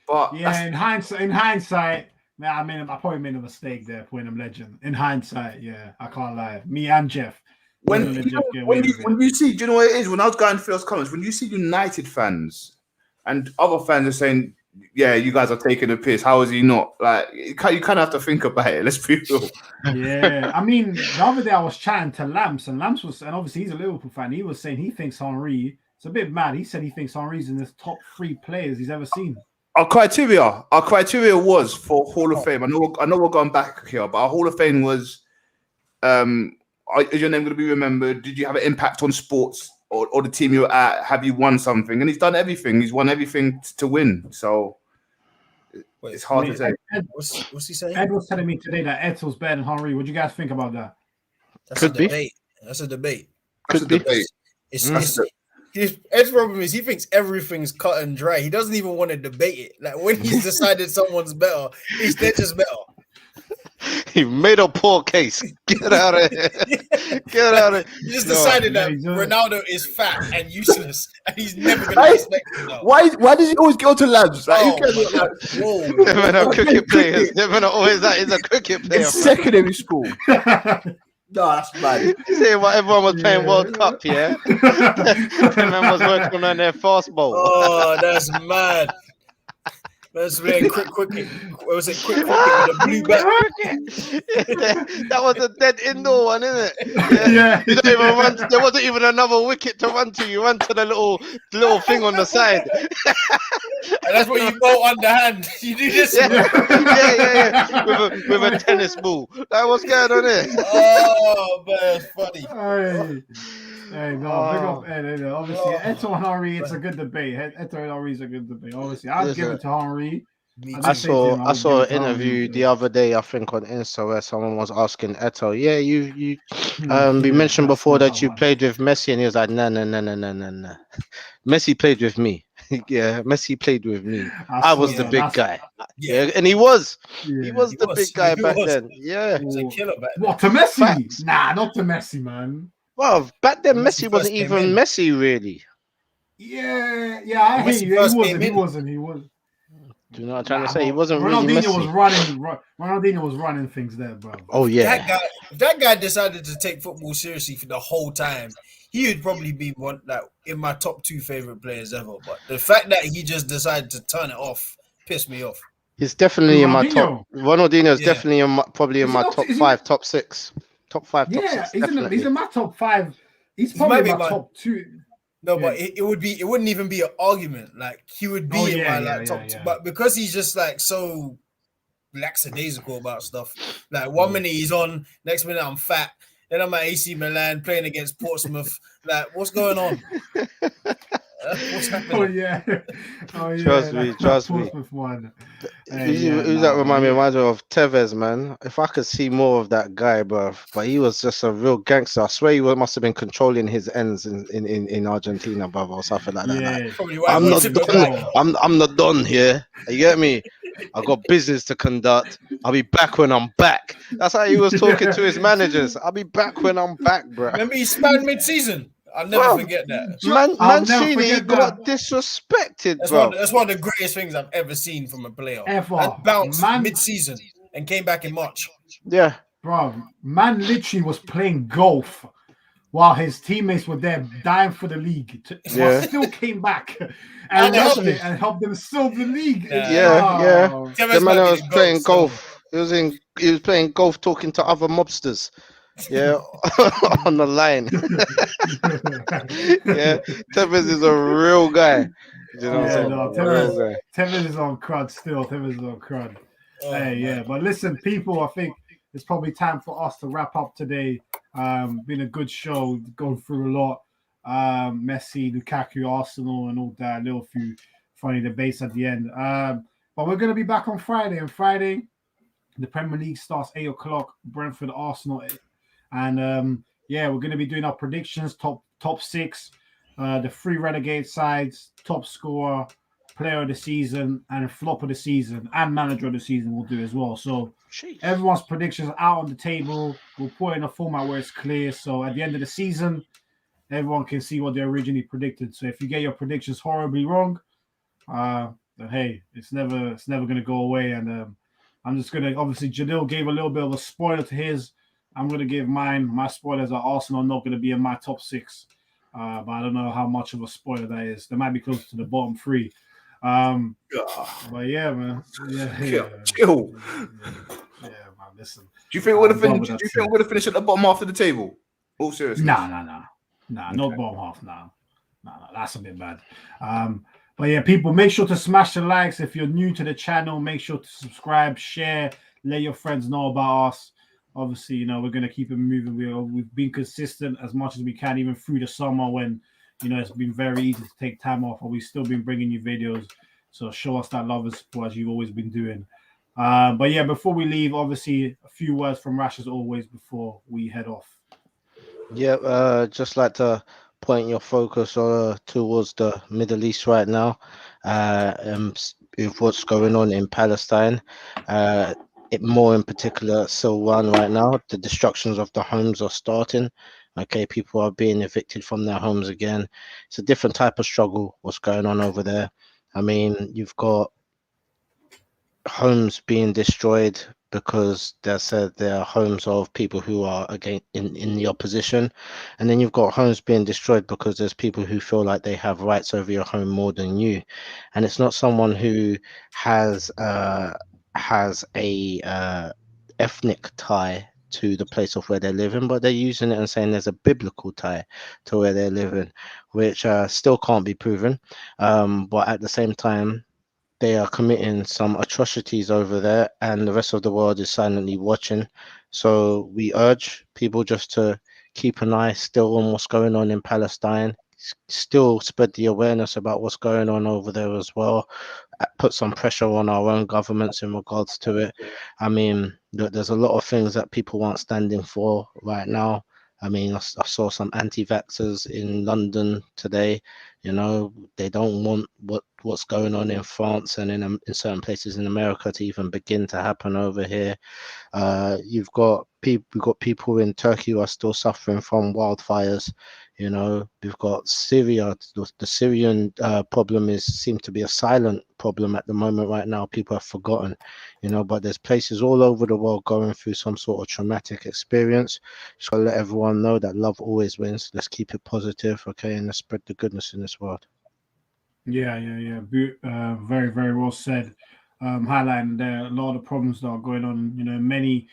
But in hindsight, man, I probably made a mistake there putting him legend. In hindsight, I can't lie. Me and Jeff. When you see, do you know what it is? When I was going through those comments, when you see United fans and other fans are saying, yeah, you guys are taking a piss. How is he not? Like, you kind of have to think about it. Let's be real. Yeah, I mean, the other day I was chatting to Lamps, and obviously he's a Liverpool fan. He was saying he thinks Henry. It's a bit mad. He said he thinks Henry's in the top 3 players he's ever seen. Our criteria was for Hall of Fame. I know we're going back here, but our Hall of Fame was, is your name going to be remembered? Did you have an impact on sports? Or the team you're at, have you won something? And he's done everything. He's won everything to win. So it's hard to say. What's he saying? Ed was telling me today that Edson's better than Henry. What do you guys think about that? That's a debate. That's a debate. Ed's problem is he thinks everything's cut and dry. He doesn't even want to debate it. Like when he's decided someone's better, they're just better. He made a poor case. Get out of here. Get out of here. He just decided that Ronaldo is fat and useless, and he's never going to respect him. Why does he always go to labs? Like, They're cricket players. They're always that. He's a cricket player. In secondary school. No, that's bad. You see what everyone was playing World Cup, yeah? Everyone was working on their fastball. Oh, that's mad. That's playing quick. What was it? Quick with a blue bat. That was a dead indoor one, isn't it? Yeah. You don't even run. There wasn't even another wicket to run to. You run to the little thing on the side. And that's what you go underhand. You do this. Yeah. With a tennis ball. Like, what's going on here? Oh man, it's funny. Hey, no, big up Ed. Obviously, Eto and Henry, it's a good debate. Eto and Henry is a good debate. Obviously, I'd give it to Henry. I saw an interview the other day, I think on Insta, where someone was asking Eto, you we mentioned before that you played with Messi, and he was like, no. Messi played with me. Yeah, Messi played with me. I was the big guy. Yeah, and he was. He was the big guy back then. Yeah. He was a killer back then. What, to Messi? Facts. Nah, not to Messi, man. Well, back then Messi wasn't even Messi, really. Yeah, I hate you. He wasn't. Do you know what I'm trying to say? He wasn't really Messi. Ronaldinho was running things there, bro. Oh yeah. If that guy decided to take football seriously for the whole time, he would probably be one like in my top 2 favorite players ever. But the fact that he just decided to turn it off pissed me off. He's definitely in my top. Ronaldinho is Yeah. definitely probably in Is he my not- top is he 5, not- top 6. Top 5, top Yeah, 6. he's Definitely. in my top 5. He's He probably might be in my my- top 2. No, Yeah. but it wouldn't even be an argument. Like he would be Oh, in yeah, my yeah, like top yeah, 2. yeah. But because he's just like so lackadaisical about stuff. Like one minute he's on, next minute I'm fat. Then I'm at AC Milan playing against Portsmouth. Like, what's going on? What's happening? Oh yeah. Oh yeah. Trust me, that trust me. Portsmouth one. Who's that remind me of Tevez, man. If I could see more of that guy, bro. But he was just a real gangster. I swear he must have been controlling his ends in Argentina, brother, or something like that. Yeah. Like, Probably why I'm he not wants to go done. back. I'm not done here. You get me? I got business to conduct. I'll be back when I'm back. That's how he was talking to his managers. I'll be back when I'm back, bro. Remember he spat mid-season? I'll never Bro, forget that. I'll never Mancini forget got that. disrespected, That's bro. that's one of the greatest things I've ever seen from a player. Ever. And bounced Man- mid-season and came back in March. Yeah. Bro, man literally was playing golf while his teammates were there dying for the league. Yeah. Still came back And and helped left it and helped them solve the league. Yeah. Tevez The man might be was the playing GOAT still. golf. He was playing golf, talking to other mobsters. Yeah, on the line. Yeah, Tevez is a real guy. You know what I'm saying? no, A real guy. Tevez is on crud still. Tevez is on crud. Oh, Hey, man. yeah. But listen, people, I think it's probably time for us to wrap up today. Been a good show, going through a lot. Messi, Lukaku, Arsenal, and all that. A little few funny debates at the end. But we're going to be back on Friday. And Friday, the Premier League starts 8 o'clock. Brentford, Arsenal. And yeah, we're going to be doing our predictions, top 6, the 3 relegate sides, top scorer, player of the season, and flop of the season, and manager of the season we'll do as well. So everyone's predictions are out on the table. We'll put it in a format where it's clear. So at the end of the season, everyone can see what they originally predicted. So if you get your predictions horribly wrong, then hey, it's never going to go away. And I'm just going to, obviously, Jadil gave a little bit of a spoiler to his. I'm going to give mine. My spoilers are Arsenal not going to be in my top 6. But I don't know how much of a spoiler that is. They might be close to the bottom 3. But yeah, man. Chill. Yeah, man. Listen. Do you think we're going to finish at the bottom half of the table? All seriously? Nah. Not bottom half. Nah, that's a bit bad. But yeah, people, make sure to smash the likes. If you're new to the channel, make sure to subscribe, share, let your friends know about us. Obviously, you know, we're going to keep it moving. We've been consistent as much as we can, even through the summer when, you know, it's been very easy to take time off, but we've still been bringing you videos. So show us that love and support as you've always been doing. But yeah, before we leave, obviously, a few words from Rash as always before we head off. Yeah, just like to point your focus towards the Middle East right now. With what's going on in Palestine. More in particular, Silwan right now, the destructions of the homes are starting. Okay, people are being evicted from their homes again. It's a different type of struggle, what's going on over there. I mean, you've got homes being destroyed because they said they're homes of people who are again in the opposition, and then you've got homes being destroyed because there's people who feel like they have rights over your home more than you, and it's not someone who has a ethnic tie to the place of where they're living, but they're using it and saying there's a biblical tie to where they're living, which still can't be proven. But at the same time, they are committing some atrocities over there, and the rest of the world is silently watching. So we urge people just to keep an eye still on what's going on in Palestine, still spread the awareness about what's going on over there as well, put some pressure on our own governments in regards to it. I mean, there's a lot of things that people aren't standing for right now. I mean, I saw some anti-vaxxers in London today. You know, they don't want what's going on in France and in certain places in America to even begin to happen over here. You've got we've got people in Turkey who are still suffering from wildfires. You know, we've got Syria. The Syrian problem seems to be a silent problem at the moment right now. People have forgotten, you know, but there's places all over the world going through some sort of traumatic experience. Just gotta let everyone know that love always wins. Let's keep it positive, okay, and let's spread the goodness in this world. Yeah. Very, very well said. Highlighting there a lot of problems that are going on, you know, in many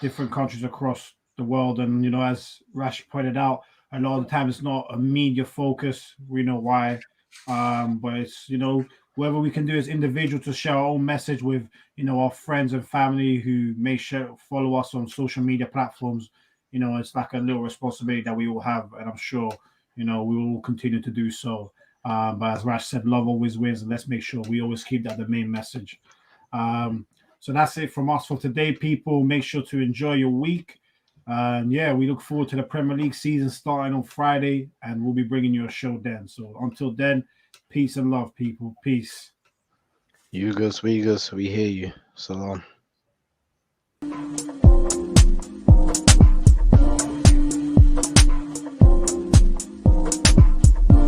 different countries across the world. And, you know, as Rash pointed out, a lot of the time it's not a media focus. We know why. But it's, you know, whatever we can do as individuals to share our own message with, you know, our friends and family who may follow us on social media platforms. You know, it's like a little responsibility that we all have. And I'm sure, you know, we will continue to do so. But as Rash said, love always wins, and let's make sure we always keep that the main message. So that's it from us for today, people. Make sure to enjoy your week. And yeah, we look forward to the Premier League season starting on Friday, and we'll be bringing you a show then. So until then, peace and love, people. Peace. Uyghurs, we hear you. Salam.